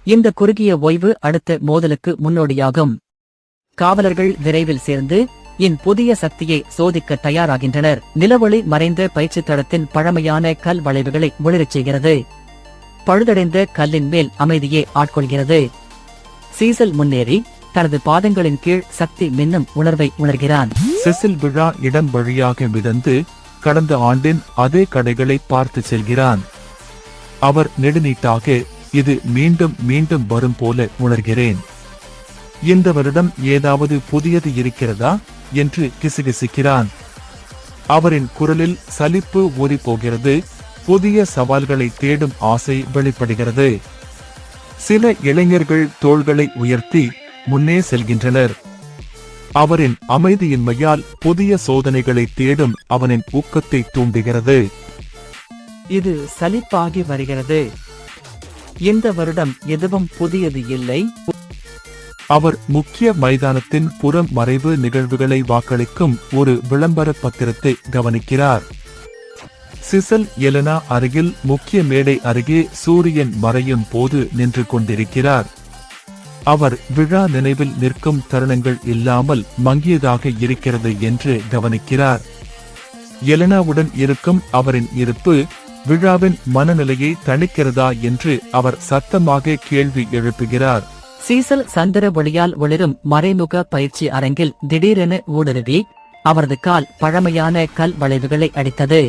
இந்த குறுகிய ஓய்வு அடுத்த மோதலுக்கு முன்னோடியாகும். காவலர்கள் விரைவில் சேர்ந்து புதிய சக்தியை சோதிக்க தயாராகின்றனர். நிலவொளி மறைந்த பயிற்சி தளத்தின் பழமையான கல் வளைவுகளை ஒளிரச் செய்கிறது. பழுதடைந்த கல்லின் மேல் அமைதியே ஆட்கொள்கிறது. சீசல் முன்னேறி தனது பாதங்களின் கீழ் சக்தி மின்னும் உணர்வை உணர்கிறான். செசில் விழா இடம் வழியாக மிதந்து கடந்த ஆண்டின் அதே கடைகளை பார்த்து செல்கிறான். அவர் நெடுநீட்டாக, இது மீண்டும் மீண்டும் வரும் போல உணர்கிறேன். இந்த வருடம் ஏதாவது புதியது இருக்கிறதா என்று கிசுகிசுக்கிறான். அவரின் குரலில் சலிப்பு ஊறி போகிறது. புதிய சவால்களை தேடும் ஆசை வெளிப்படுகிறது. சில இளைஞர்கள் தோள்களை உயர்த்தி முன்னே செல்கின்றனர். அவரின் அமைதியின்மையால் புதிய சோதனைகளை தேடும் அவனின் ஊக்கத்தை தூண்டுகிறது. இது சலிப்பாகி வருகிறது. இந்த வருடம் எதுவும் புதியது இல்லை. அவர் முக்கிய மைதானத்தின் புறம் மறைவு நிகழ்வுகளை வாக்களிக்கும் ஒரு விளம்பர பத்திரத்தை கவனிக்கிறார். சிசல் எலனா அருகில் முக்கிய மேடை அருகே சூரியன் மறையும் போது நின்று கொண்டிருக்கிறார். அவர் விழா நினைவில் நிற்கும் தருணங்கள் இல்லாமல் மங்கியதாக இருக்கிறது என்று கவனிக்கிறார். எலனாவுடன் இருக்கும் அவரின் இருப்பு விழாவின் மனநிலையை தணிக்கிறதா என்று அவர் சத்தமாக கேள்வி எழுப்புகிறார். சீசல் சந்திர ஒளியால் ஒளிரும் மறைமுக பயிற்சி அரங்கில் திடீரென ஊடுருவி அவரது கால் பழமையான கல் வளைவுகளை அடித்தது.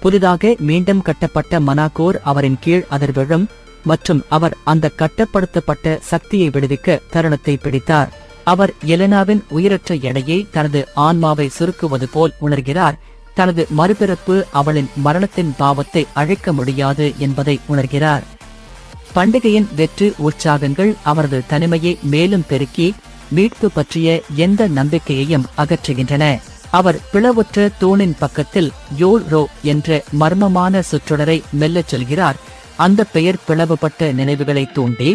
புதிதாக மீண்டும் கட்டப்பட்ட மனாகோர் அவரின் கீழ் அதிர்விழும் மற்றும் அவர் அந்த கட்டப்படுத்தப்பட்ட சக்தியை விடுவிக்க தருணத்தை பிடித்தார். அவர் எலனாவின் உயிரற்ற எடையை தனது ஆன்மாவை சுருக்குவது போல் உணர்கிறார். தனது மறுபிறப்பு அவளின் மரணத்தின் பாவத்தை அழைக்க முடியாது என்பதை உணர்கிறார். பண்டிகையின் வெற்றி உற்சாகங்கள் அவரது தனிமையை மேலும் பெருக்கி மீட்பு பற்றிய எந்த நம்பிக்கையையும் அகற்றுகின்றன. அவர் பிளவுற்ற தூணின் பக்கத்தில் யோல் ரோ என்ற மர்மமான சொற்றொடரை மெல்லச் சொல்கிறார். அந்த பெயர் பிளவுபட்ட நினைவுகளை தூண்டி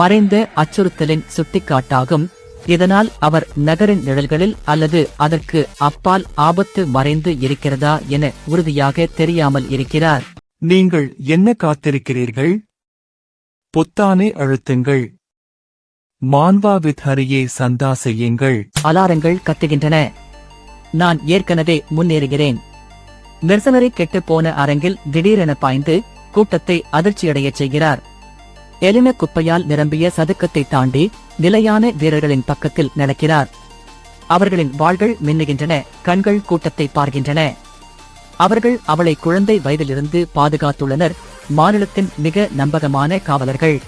மறைந்த அச்சுறுத்தலின் சுட்டிக்காட்டாகும். இதனால் அவர் நகரின் நிழல்களில் அல்லது அதற்கு அப்பால் ஆபத்து மறைந்து இருக்கிறதா என உறுதியாக தெரியாமல் இருக்கிறார். நீங்கள் என்ன காத்திருக்கிறீர்கள்? பொத்தானை அழுத்துங்கள். மான்வா வித் ஹரியை சந்தா செய்யுங்கள். அலாரங்கள் கத்துகின்றன. நான் ஏற்கனவே முன்னேறுகிறேன். மெர்சனரி கெட்டுப்போன அரங்கில் திடீரென பாய்ந்து கூட்டத்தை அதிர்ச்சியடையச் செய்கிறார். எலின குப்பையால் நிரம்பிய சதுக்கத்தை தாண்டி நிலையான வீரர்களின் பக்கத்தில் நடக்கிறார். அவர்களின் வாள்கள் மின்னுகின்றன. கண்கள் கூட்டத்தை பார்க்கின்றன. அவர்கள் அவளை குழந்தை வயதிலிருந்து பாதுகாத்துள்ளனர். மாநிலத்தின் மிக நம்பகமான காவலர்கள்.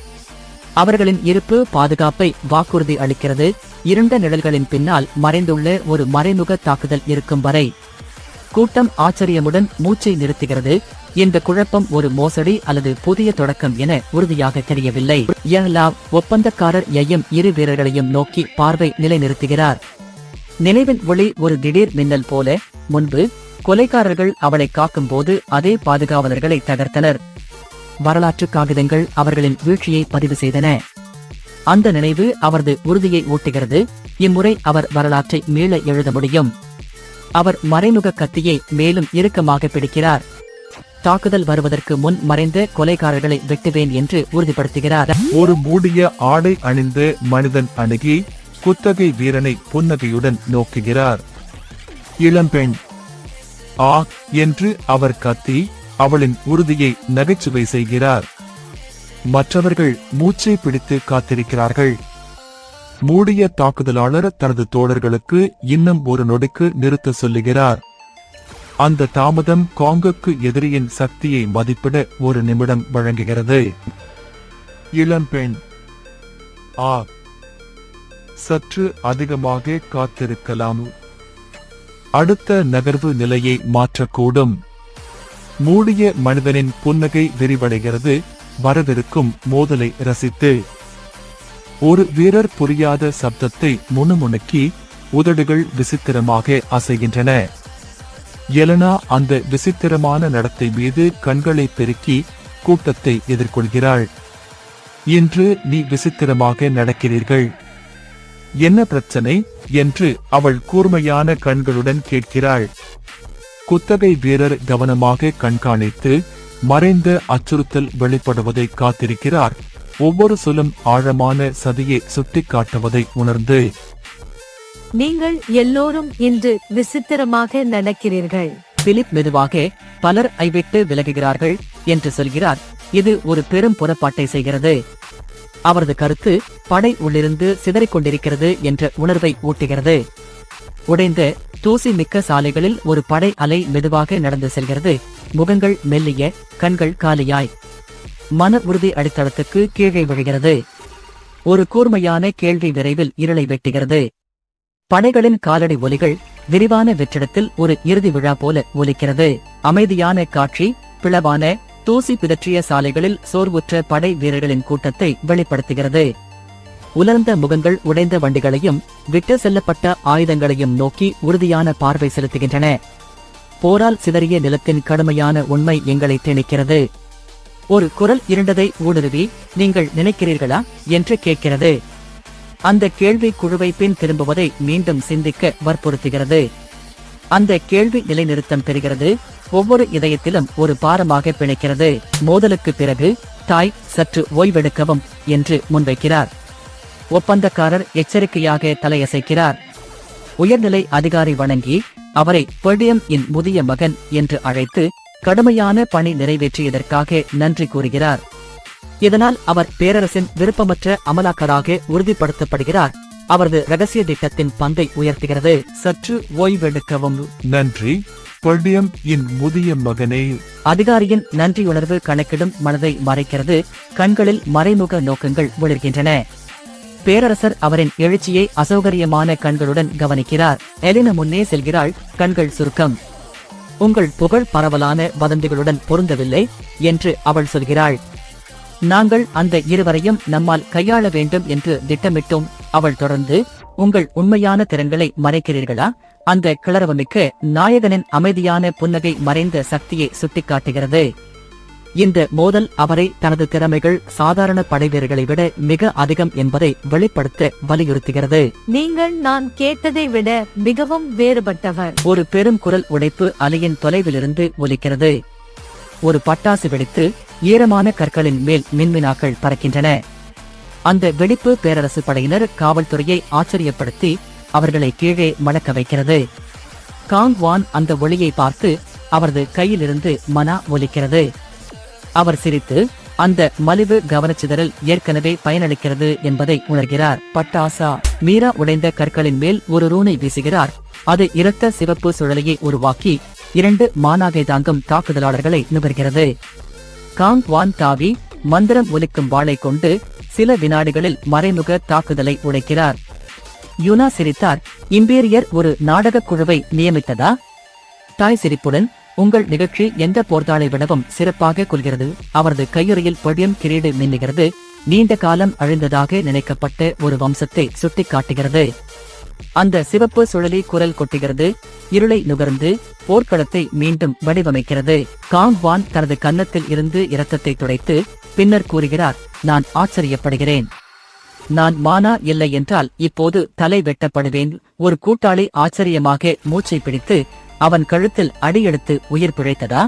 அவர்களின் இருப்பு பாதுகாப்பை வாக்குறுதி அளிக்கிறது. இருண்ட நிழல்களின் பின்னால் மறைந்துள்ள ஒரு மறைமுக தாக்குதல் இருக்கும் வரை கூட்டம் ஆச்சரியமுடன் மூச்சை நிறுத்துகிறது. இந்த குழப்பம் ஒரு மோசடி அல்லது புதிய தொடக்கம் என உறுதியாக தெரியவில்லை. யஹ்லாவ் ஒப்பந்தக்காரர் யையும் இரு வீரர்களையும் நோக்கி பார்வை நிலைநிறுத்துகிறார். நினைவின் ஒளி ஒரு திடீர் மின்னல் போல. முன்பு கொலைக்காரர்கள் அவளை காக்கும்போது அதே பாதுகாவலர்களை தகர்த்தனர். வரலாற்று காகிதங்கள் அவர்களின் வீழ்ச்சியை பதிவு செய்தன. அந்த நினைவு அவரது உறுதியை ஊட்டுகிறது. இம்முறை அவர் வரலாற்றை மீள எழுத முடியும். அவர் மறைமுக கத்தியை மேலும் இறுக்கமாக பிடிக்கிறார். தாக்குதல் வருவதற்கு முன் மறைந்த கொலைகாரர்களை வெட்டுவேன் என்று உறுதிப்படுத்துகிறார். ஒரு மூடிய ஆடை அணிந்த மனிதன் அணுகி குத்தகை வீரனை புன்னகையுடன் நோக்குகிறார். இளம்பெண் ஆ என்று அவர் கத்தி அவளின் உறுதியை நகைச்சுவை செய்கிறார். மற்றவர்கள் மூச்சை பிடித்து காத்திருக்கிறார்கள். மூடிய தாக்குதலாளர் தனது தோழர்களுக்கு இன்னும் ஒரு நொடிக்கு நிறுத்த சொல்லுகிறார். அந்த தாமதம் காங்குக்கு எதிரியின் சக்தியை மதிப்பிட ஒரு நிமிடம் வழங்குகிறது. இளம்பெண் ஆ சற்று அதிகமாக காத்திருக்கலாம். அடுத்த நகர்வு நிலையை மாற்றக்கூடும். மூடிய மனிதனின் புன்னகை விரிவடைகிறது. வரவிருக்கும் மோதலை ரசித்து ஒரு வீரர் புரியாத சப்தத்தை முணுமுணுக்கி உதடுகள் விசித்திரமாக அசைகின்றன. எலனா அந்த விசித்திரமான நடத்தை மீது கண்களை பெருக்கி கூட்டத்தை எதிர்கொள்கிறாள். இன்று நீ விசித்திரமாக நடக்கிறீர்கள். என்ன பிரச்சனை என்று அவள் கூர்மையான கண்களுடன் கேட்கிறாள். குத்தகை வீரர் கவனமாக கண்காணித்து மறைந்த அச்சுறுத்தல் வெளிப்படுவதை காத்திருக்கிறார். ஒவ்வொரு சொல்லும் ஆழமான சதியை சுட்டிக்காட்டுவதை உணர்ந்து, நீங்கள் எல்லோரும் இன்று விசித்திரமாக நடக்கிறீர்கள். பிலிப் மெதுவாக பலர் ஐவிட்டு விலகுகிறார்கள் என்று சொல்கிறார். இது ஒரு பெரும் புறப்பாட்டை செய்கிறது. அவரது கருத்து படை உள்ளிருந்து சிதறிக்கொண்டிருக்கிறது என்ற உணர்வை ஊட்டுகிறது. உடைந்த தூசி மிக்க சாலைகளில் ஒரு படை அலை மெதுவாக நடந்து செல்கிறது. முகங்கள் மெல்லிய, கண்கள் காலியாய். மன உறுதி அடித்தளத்துக்கு கீழே விழுகிறது. ஒரு கூர்மையான கேள்வி விரைவில் இருளை வெட்டுகிறது. படைகளின் காலடி ஒலிகள் விரிவான வெற்றிடத்தில் ஒரு இறுதி விழா போல ஒலிக்கிறது. அமைதியான காட்சி பிளவான தூசி பிதற்றிய சாலைகளில் சோர்வுற்ற படை வீரர்களின் கூட்டத்தை வெளிப்படுத்துகிறது. உலர்ந்த முகங்கள் உடைந்த வண்டிகளையும் விட்டு செல்லப்பட்ட ஆயுதங்களையும் நோக்கி உறுதியான பார்வை செலுத்துகின்றன. போரால் சிதறிய நிலத்தின் கடுமையான உண்மை எங்களை திணிக்கிறது. ஒரு குரல் இருண்டதை ஊடுருவி, நீங்கள் நினைக்கிறீர்களா என்று கேட்கிறது. அந்த கேள்வி குழுவை பின் திரும்புவதை மீண்டும் சிந்திக்க வற்புறுத்துகிறது. அந்த கேள்வி நிலைநிறுத்தம் பெறுகிறது. ஒவ்வொரு இதயத்திலும் ஒரு பாரமாக பிணைக்கிறது. மோதலுக்கு பிறகு தாய் சற்று ஓய்வெடுக்கவும் என்று முன்வைக்கிறார். ஒப்பந்தக்காரர் எச்சரிக்கையாக தலையசைக்கிறார். உயர்நிலை அதிகாரி வணங்கி அவரை பெர்டியம் இன் முதிய மகன் என்று அழைத்து கடுமையான பணி நிறைவேற்றியதற்காக நன்றி கூறுகிறார். இதனால் அவர் பேரரசின் விருப்பமற்ற அமலாக்கராக உறுதிப்படுத்தப்படுகிறார். அவரது ரகசிய திட்டத்தின் பங்கை உயர்த்துகிறது. சற்று ஓய்வெடுக்கவும். நன்றி பெர்டியம் இன் முதிய மகனே. அதிகாரியின் நன்றியுணர்வு கணக்கிடும் மனதை மறைக்கிறது. கண்களில் மறைமுக நோக்கங்கள் ஒளிர்கின்றன. பேரரசர் அவரின் எழுச்சியை அசௌகரியமான கண்களுடன் கவனிக்கிறார். எலினா முன்னே செல்கிறாள். கண்கள் சுருக்கம். உங்கள் புகழ் பரவலான வதந்திகளுடன் பொருந்தவில்லை என்று அவள் சொல்கிறாள். நாங்கள் அந்த இருவரையும் நம்மால் கையாள வேண்டும் என்று திட்டமிட்டோம். அவள் தொடர்ந்து, உங்கள் உண்மையான திறன்களை மறைக்கிறீர்களா? அந்த கிளறவமிக்க நாயகனின் அமைதியான புன்னகை மறைந்த சக்தியை சுட்டிக்காட்டுகிறது. இந்த மோதல் அவரை தனது திறமைகள் சாதாரண படைவீரர்களை விட மிக அதிகம் என்பதை வெளிப்படுத்த வலியுறுத்துகிறது. நீங்கள் நான் கேட்டதை விட மிகவும் வேறுபட்டவர். ஒரு பெரும் குரல் உடைப்பு அலையின் தொலைவிலிருந்து ஒலிக்கிறது. ஒரு பட்டாசு வெடித்து ஈரமான கற்களின் மேல் மின்மினாக்கள் பறக்கின்றன. அந்த வெடிப்பு பேரரசு படையினர் காவல்துறையை ஆச்சரியப்படுத்தி அவர்களை கீழே மடக்க வைக்கிறது. காங் வான் அந்த ஒளியை பார்த்து அவரது கையிலிருந்து மனா ஒலிக்கிறது. அவர் சிரித்து, அந்த மலிவு கவனச்சிதறல் ஏற்கனவே பயனளிக்கிறது என்பதை உணர்கிறார். பட்டாசா. மீரா உடைந்த கற்களின் மேல் ஒரு ரூனை வீசுகிறார். அது இரத்த சிவப்பு சுழலையை உருவாக்கி 2 மானாகை தாங்கும் தாக்குதலாளர்களை நிபர்கிறது. காங் வான் தாவி மந்திரம் ஒலிக்கும் வாளை கொண்டு சில வினாடிகளில் மறைமுக தாக்குதலை உடைக்கிறார். யுனா சிரித்தார். இம்பீரியர் ஒரு நாடகக் குழுவை நியமித்ததா? தாய் சிரிப்புடன், உங்கள் நிகழ்ச்சி எந்த போர்த்தாளை விடவும் சிறப்பாக கொள்கிறது. அவரது கையுறையில் பெர்டியம் கிரீடு மின்னுகிறது. நீண்ட காலம் அழிந்ததாக நினைக்கப்பட்ட ஒரு வம்சத்தை சுட்டிக்காட்டுகிறது. அந்த சிவப்பு சுழலி குரல் கொட்டுகிறது. இருளை நுகர்ந்து போர்க்களத்தை மீண்டும் வடிவமைக்கிறது. காங் வான் தனது கன்னத்தில் இருந்து இரத்தத்தை துடைத்து பின்னர் கூறுகிறார், நான் ஆச்சரியப்படுகிறேன். நான் மானா இல்லை என்றால் இப்போது தலை வெட்டப்படுவேன். ஒரு கூட்டாளி ஆச்சரியமாக மூச்சை பிடித்து அவன் கழுத்தில் அடியெடுத்து உயிர் பிழைத்ததா?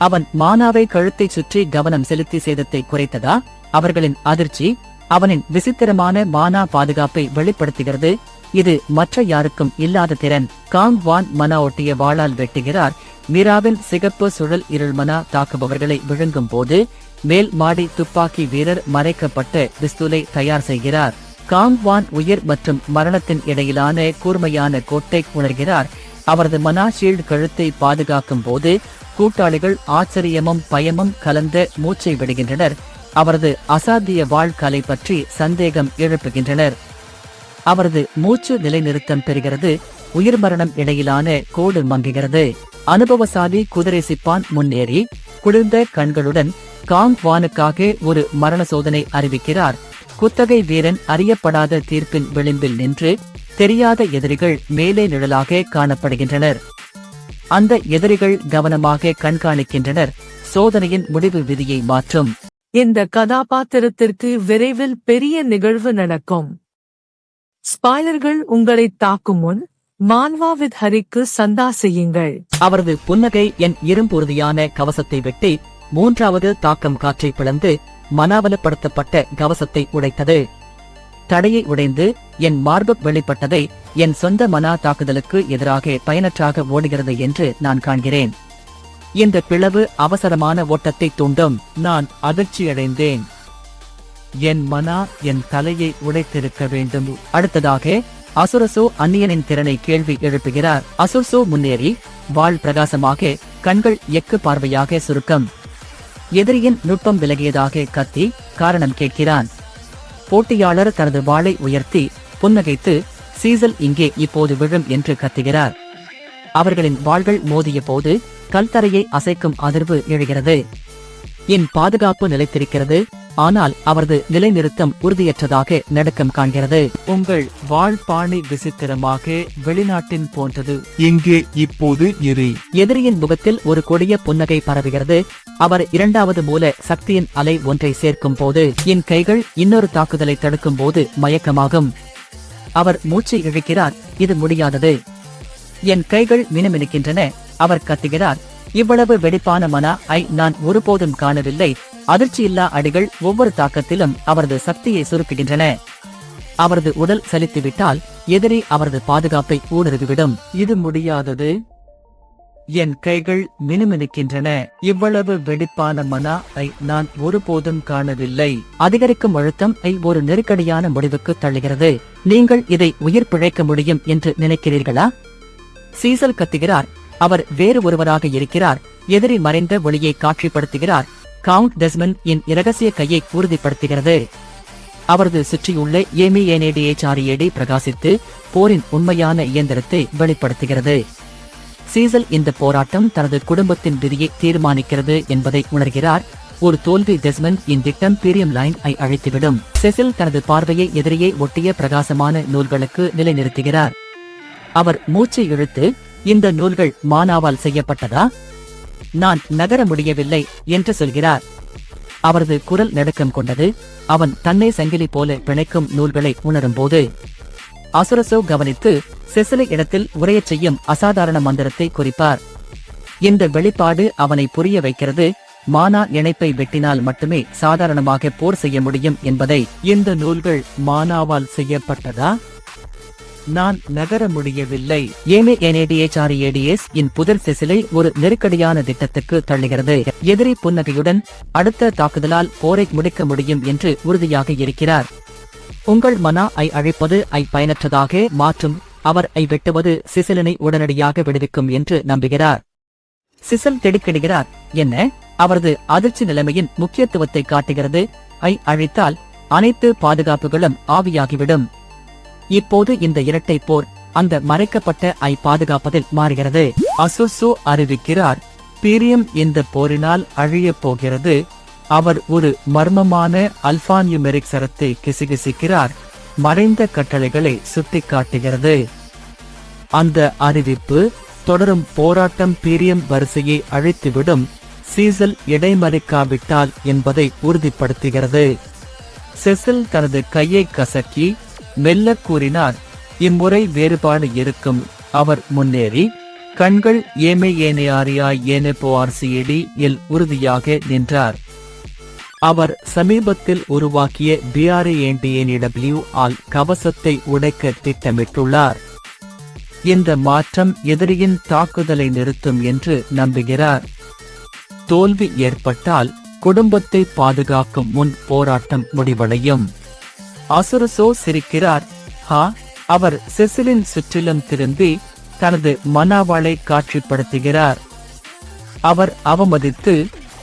அவன் மானாவை கழுத்தை சுற்றி கவனம் செலுத்தி சேதத்தை குறைத்ததா? அவர்களின் அதிர்ச்சி அவனின் விசித்திரமான மானா பாதுகாப்பை வெளிப்படுத்துகிறது. இது மற்ற யாருக்கும் இல்லாத திறன். காங் வான் மனா ஒட்டிய வாளால் வெட்டுகிறார். மீராவின் சிகப்பு சுழல் இருள் மனா தாக்குபவர்களை விழுங்கும் போது மேல் மாடி துப்பாக்கி வீரர் மறைக்கப்பட்ட பிஸ்துலை தயார் செய்கிறார். காங் வான் உயிர் மற்றும் மரணத்தின் இடையிலான கூர்மையான கோட்டை உணர்கிறார். அவரது மனா ஷீல்டு கழுத்தை பாதுகாக்கும் போது கூட்டாளிகள் ஆச்சரியமும் பயமும் கலந்த மூச்சை விடுகின்றனர். அவரது அசாத்திய வாழ்க்கலை பற்றி சந்தேகம் எழுப்புகின்றனர். அவரது மூச்சு நிலைநிறுத்தம் பெறுகிறது. உயிர் மரணம் இடையிலான கோடு மங்குகிறது. அனுபவசாலி குதிரை சிப்பான் முன்னேறி குளிர்ந்த கண்களுடன் காங் வானுக்காக ஒரு மரண சோதனை அறிவிக்கிறார். குத்தகை வீரன் அறியப்படாத தீர்ப்பின் விளிம்பில் நின்று தெரியாத எதிரிகள் மேலே நிழலாக காணப்படுகின்றனர். அந்த எதிரிகள் கவனமாக கண்காணிக்கின்றனர். சோதனையின் முடிவு விதியை மாற்றும். இந்த கதாபாத்திரத்திற்கு விரைவில் பெரிய நிகழ்வு நடக்கும். ஸ்பாய்லர்கள் உங்களை தாக்கும் முன் மான்வாவித் ஹரிக்கு சந்தா செய்யுங்கள். அவரது புன்னகை என் இரும்புறுதியான கவசத்தை வெட்டி 3வது தாக்கம் காற்றை பிளந்து மனாவலப்படுத்தப்பட்ட கவசத்தை உடைத்தது. தடையை உடைந்து என் மார்பு வெளிப்பட்டதை என் சொந்த மனா தாக்குதலுக்கு எதிராக பயனற்றாக ஓடுகிறது என்று நான் காண்கிறேன். இந்த பிளவு அவசரமான ஓட்டத்தை தூண்டும். நான் அதிர்ச்சியடைந்தேன். என் மனா என் தலையை உடைத்திருக்க வேண்டும். அடுத்ததாக அசுரசோ அந்நியனின் திறனை கேள்வி எழுப்புகிறார். அசுர்சோ முன்னேறி வாள் பிரகாசமாக, கண்கள் எக்கு பார்வையாக சுருக்கம். எதிரியின் நுட்பம் விலகியதாக கத்தி காரணம் கேட்கிறான். போட்டியாளர் தனது வாளை உயர்த்தி புன்னகைத்து, சீசல் இங்கே இப்போது விழும் என்று கத்துகிறார். அவர்களின் வாள்கள் மோதிய போது கல்தரையை அசைக்கும் அதிர்வு எழுகிறது. என் பாதுகாப்பு நிலைத்திருக்கிறது, ஆனால் அவரது நிலைநிறுத்தம் உறுதியற்றதாக நடுக்கம் காண்கிறது. உங்கள் வாழ்பாணி விசித்திரமாக வெளிநாட்டின் போன்றது. இங்கே இப்போது எரி. எதிரியின் முகத்தில் ஒரு கொடிய புன்னகை பரவுகிறது. அவர் 2வது மூல சக்தியின் அலை ஒன்றை சேர்க்கும் போது என் கைகள் இன்னொரு தாக்குதலை தடுக்கும் போது மயக்கமாகும். அவர் மூச்சு இழுக்கிறார். இது முடியாதது. என் கைகள் மினுமினுக்கின்றன. அவர் கத்துகிறார். இவ்வளவு வெடிப்பான மனா ஐ நான் ஒருபோதும் காணவில்லை. அதிர்ச்சியில்லா அடிகள் ஒவ்வொரு தாக்கத்திலும் அவரது சக்தியை சுருக்குகின்றன. அவரது உடல் சலித்துவிட்டால் எதிரி அவரது பாதுகாப்பை ஊடுருவிவிடும். இது முடியாதது. என் கைகள் மினுமினுக்கின்றன. இவ்வளவு வெடிப்பான மனா-ஐ நான் ஒருபோதும் காணவில்லை. அதிகரிக்கும் அழுத்தம்-ஐ ஒரு நெருக்கடியான முடிவுக்கு தள்ளுகிறது. நீங்கள் இதை உயிர் பிழைக்க முடியும் என்று நினைக்கிறீர்களா? சீசல் கத்துகிறார். அவர் வேறு ஒருவராக இருக்கிறார். எதிரி மறைந்த ஒளியை காட்சிப்படுத்துகிறார். கவுண்ட் டெஸ்மண்ட் இன் இரகசிய கையை உறுதிப்படுத்துகிறது. அவரது சுற்றியுள்ள ஏமிஏனேடிஏச்சாரியேடி பிரகாசித்து போரின் உண்மையான இயந்திரத்தை வெளிப்படுத்துகிறது. சீசல் இந்த போராட்டம் தனது குடும்பத்தின் விதியை தீர்மானிக்கிறது என்பதை உணர்கிறார். ஒரு தோல்வி டெஸ்மண்ட் இன் திட்டம் பீரியம் லைன்-ஐ அழித்துவிடும். செசில் தனது பார்வையை எதிரியை ஒட்டிய பிரகாசமான நூல்களுக்கு நிலைநிறுத்துகிறார். அவர் மூச்சு இழுத்து, இந்த நூல்கள் மானாவால் செய்யப்பட்டதா? நான் நகர முடியவில்லை என்று சொல்கிறார். அவரது குரல் நடுக்கம் கொண்டது. அவன் தன்னை சங்கிலி போல பிணைக்கும் நூல்களை உணரும்போது அசுரசோ கவனித்து செசிலை இடத்தில் உரையச் செய்யும் அசாதாரண மந்திரத்தை குறிப்பார். இந்த வெளிப்பாடு அவனை புரிய வைக்கிறது. மானா இணைப்பை வெட்டினால் மட்டுமே சாதாரணமாக போர் செய்ய முடியும் என்பதை. இந்த நூல்கள் மானாவால் செய்யப்பட்டதா? நான் நகர முடியவில்லை. ஏமிஏனேடிஏச்சாரியேடிஎஸ் இன் புதர் செசிலை ஒரு நெருக்கடியான திட்டத்துக்கு தள்ளுகிறது. எதிரி புன்னகையுடன் அடுத்த தாக்குதலால் போரை முடிக்க முடியும் என்று உறுதியாக இருக்கிறார். உங்கள் மனா-ஐ அழைப்பது-ஐ பயனற்றதாக மாற்றும். அவர்-ஐ வெட்டுவது சிசிலினை உடனடியாக விடுவிக்கும் என்று நம்புகிறார். சிசில் திடுக்கிடுகிறார். என்ன? அவரது அதிர்ச்சி நிலைமையின் முக்கியத்துவத்தை காட்டுகிறது. ஐ அழித்தால் அனைத்து பாதுகாப்புகளும் ஆவியாகிவிடும். இப்போது இந்த இரட்டை போர் அந்த மறைக்கப்பட்ட-ஐ பாதுகாப்பதில் மாறுகிறது. அசுசு அறிவிக்கிறார். பீரியம் இந்த போரினால் அழியப் போகிறது. அவர் ஒரு மர்மமான அல்பான்யூமெரிக் சரத்தை கிசுகிசுக்கிறார். மறைந்த கட்டளைகளை சுட்டிக்காட்டுகிறது. அந்த அறிவிப்பு தொடரும் போராட்டம் பீரியம் வரிசையை அழித்துவிடும். சீசல் இடைமறிக்காவிட்டால் என்பதை உறுதிப்படுத்துகிறது. செசில் தனது கையை கசக்கி மெல்ல கூறினார், இம்முறை வேறுபாடு இருக்கும். அவர் முன்னேறி கண்கள் ஏமையேனையாரியாய் ஏனெபோஆர்சியடி இல் உறுதியாக நின்றார். அவர் சமீபத்தில் உருவாக்கிய பிஆர்ஏஎன்டிஎன்இடபிள்யூ ஆல் கவசத்தை உடைக்க திட்டமிட்டுள்ளார். இந்த மாற்றம் எதிரியின் தாக்குதலை நிறுத்தும் என்று நம்புகிறார். தோல்வி ஏற்பட்டால் குடும்பத்தை பாதுகாக்கும் முன் போராட்டம் முடிவடையும். அசுரசோ சிரிக்கிறார். ஹா! அவர் செசிலின் சுற்றிலும் திரும்பி தனது மனாவாளை காட்சிப்படுத்துகிறார். அவர் அவமதித்து,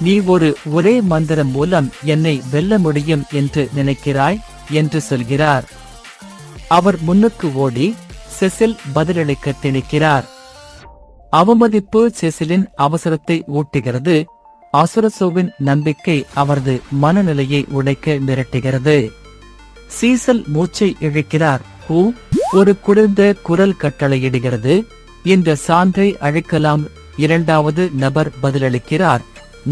நீ ஒரே மந்திரம் மூலம் என்னை வெல்ல முடியும் என்று நினைக்கிறாய் என்று சொல்கிறார். அவர் முன்னுக்கு ஓடி செசில் பதிலளிக்க திணிக்கிறார். அவமதிப்பு செசிலின் அவசரத்தை ஊட்டுகிறது. அசுரசோவின் நம்பிக்கை அவரது மனநிலையை உடைக்க மிரட்டுகிறது. சீசல் மூச்சை இழுக்கிறார். ஹூ! ஒரு குளிர்ந்த குரல் கட்டளையிடுகிறது. இந்த சான்றை அழிக்கலாம். இரண்டாவது நபர் பதிலளிக்கிறார்.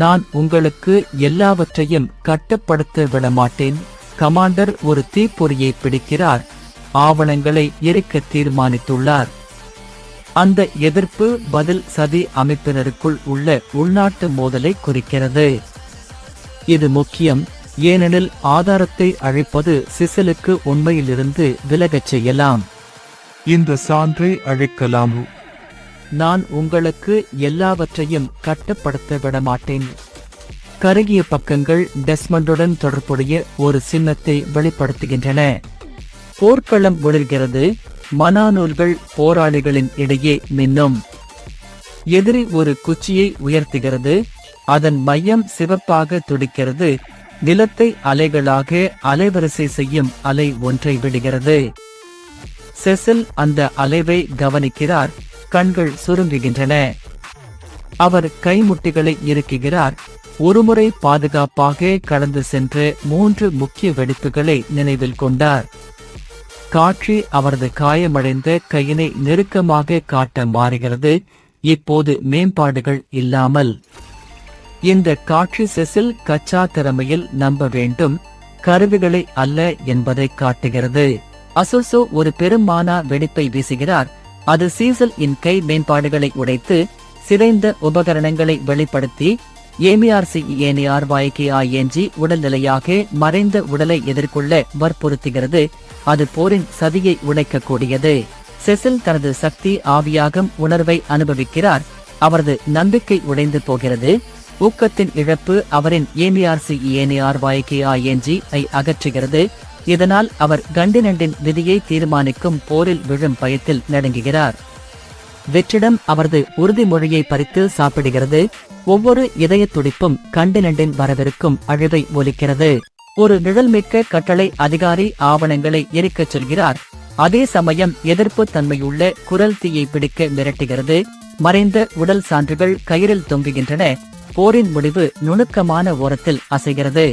நான் உங்களுக்கு எல்லாவற்றையும் கட்டுப்படுத்த விடமாட்டேன். கமாண்டர் ஒரு தீப்பொறியை பிடிக்கிறார். ஆவணங்களை எரிக்க தீர்மானித்துள்ளார். அந்த எதிர்ப்பு பதில் சதி அமைப்பினருக்குள் உள்ள உள்நாட்டு மோதலை குறிக்கிறது. இது முக்கியம், ஏனெனில் ஆதாரத்தை அழிப்பது சிசிலுக்கு உண்மையிலிருந்து விலகச் செய்யலாம். இந்த சான்றை அழிக்கலாம். நான் உங்களுக்கு எல்லாவற்றையும் கட்டுப்படுத்த விடமாட்டேன். கருகிய பக்கங்கள் டெஸ்மண்டுடன் தொடர்புடைய ஒரு சின்னத்தை வெளிப்படுத்துகின்றன. போர்க்களம் ஒளிர்கிறது. மனாநூல்கள் போராளிகளின் இடையே மின்னும். எதிரி ஒரு குச்சியை உயர்த்துகிறது. அதன் மையம் சிவப்பாக துடிக்கிறது. நிலத்தை அலைகளாக அலைவரிசை செய்யும் அலை ஒன்றை விடுகிறது. செசில் அந்த அலைவை கவனிக்கிறார். கண்கள் சுருங்குகின்றன. அவர் கைமுட்டிகளை இறுக்குகிறார். ஒருமுறை பாதுகாப்பாக கடந்து சென்ற 3 முக்கிய வெடிப்புகளை நினைவில் கொண்டார். காட்சி அவரது காயமடைந்த கையினை நெருக்கமாக காட்ட மாறுகிறது. இப்போது மேம்பாடுகள் இல்லாமல். இந்த காட்சி செசில் கச்சா திறமையில் நம்ப வேண்டும், கருவிகளை அல்ல என்பதை காட்டுகிறது. அசுசோ ஒரு பெருமானா வெடிப்பை வீசுகிறார். அது சீசல் இன் கை மேம்பாடுகளை உடைத்து சிதைந்த உபகரணங்களை வெளிப்படுத்தி ஏமிஆர்சிஇஎன்ஆர்வாய்கேஐஎன்ஜி உடல்நிலையாக மறைந்த உடலை எதிர்கொள்ள வற்புறுத்துகிறது. அது போரின் சதியை உடைக்கக்கூடியது. செசில் தனது சக்தி ஆவியாகும் உணர்வை அனுபவிக்கிறார். அவரது நம்பிக்கை உடைந்து போகிறது. ஊக்கத்தின் இழப்பு அவரின் EMRCENARYKING ஐ அகற்றுகிறது. இதனால் அவர் கண்டினண்டின் விதியை தீர்மானிக்கும் போரில் விழும் பயத்தில் நடுங்குகிறார். வெற்றிடம் அவரது உறுதிமொழியை பறித்து சாப்பிடுகிறது. ஒவ்வொரு இதய துடிப்பும் கண்டினண்டின் வரவிருக்கும் அழிவை ஒலிக்கிறது. ஒரு நிழல்மிக்க கட்டளை அதிகாரி ஆவணங்களை எரிக்கச் சொல்கிறார். அதே சமயம் எதிர்ப்பு தன்மையுள்ள குரல் தீயை பிடிக்க மிரட்டுகிறது. மறைந்த உடல் சான்றுகள் கயிறில் தொங்குகின்றன. போரின் முடிவு நுணுக்கமான ஓரத்தில் அசைகிறது.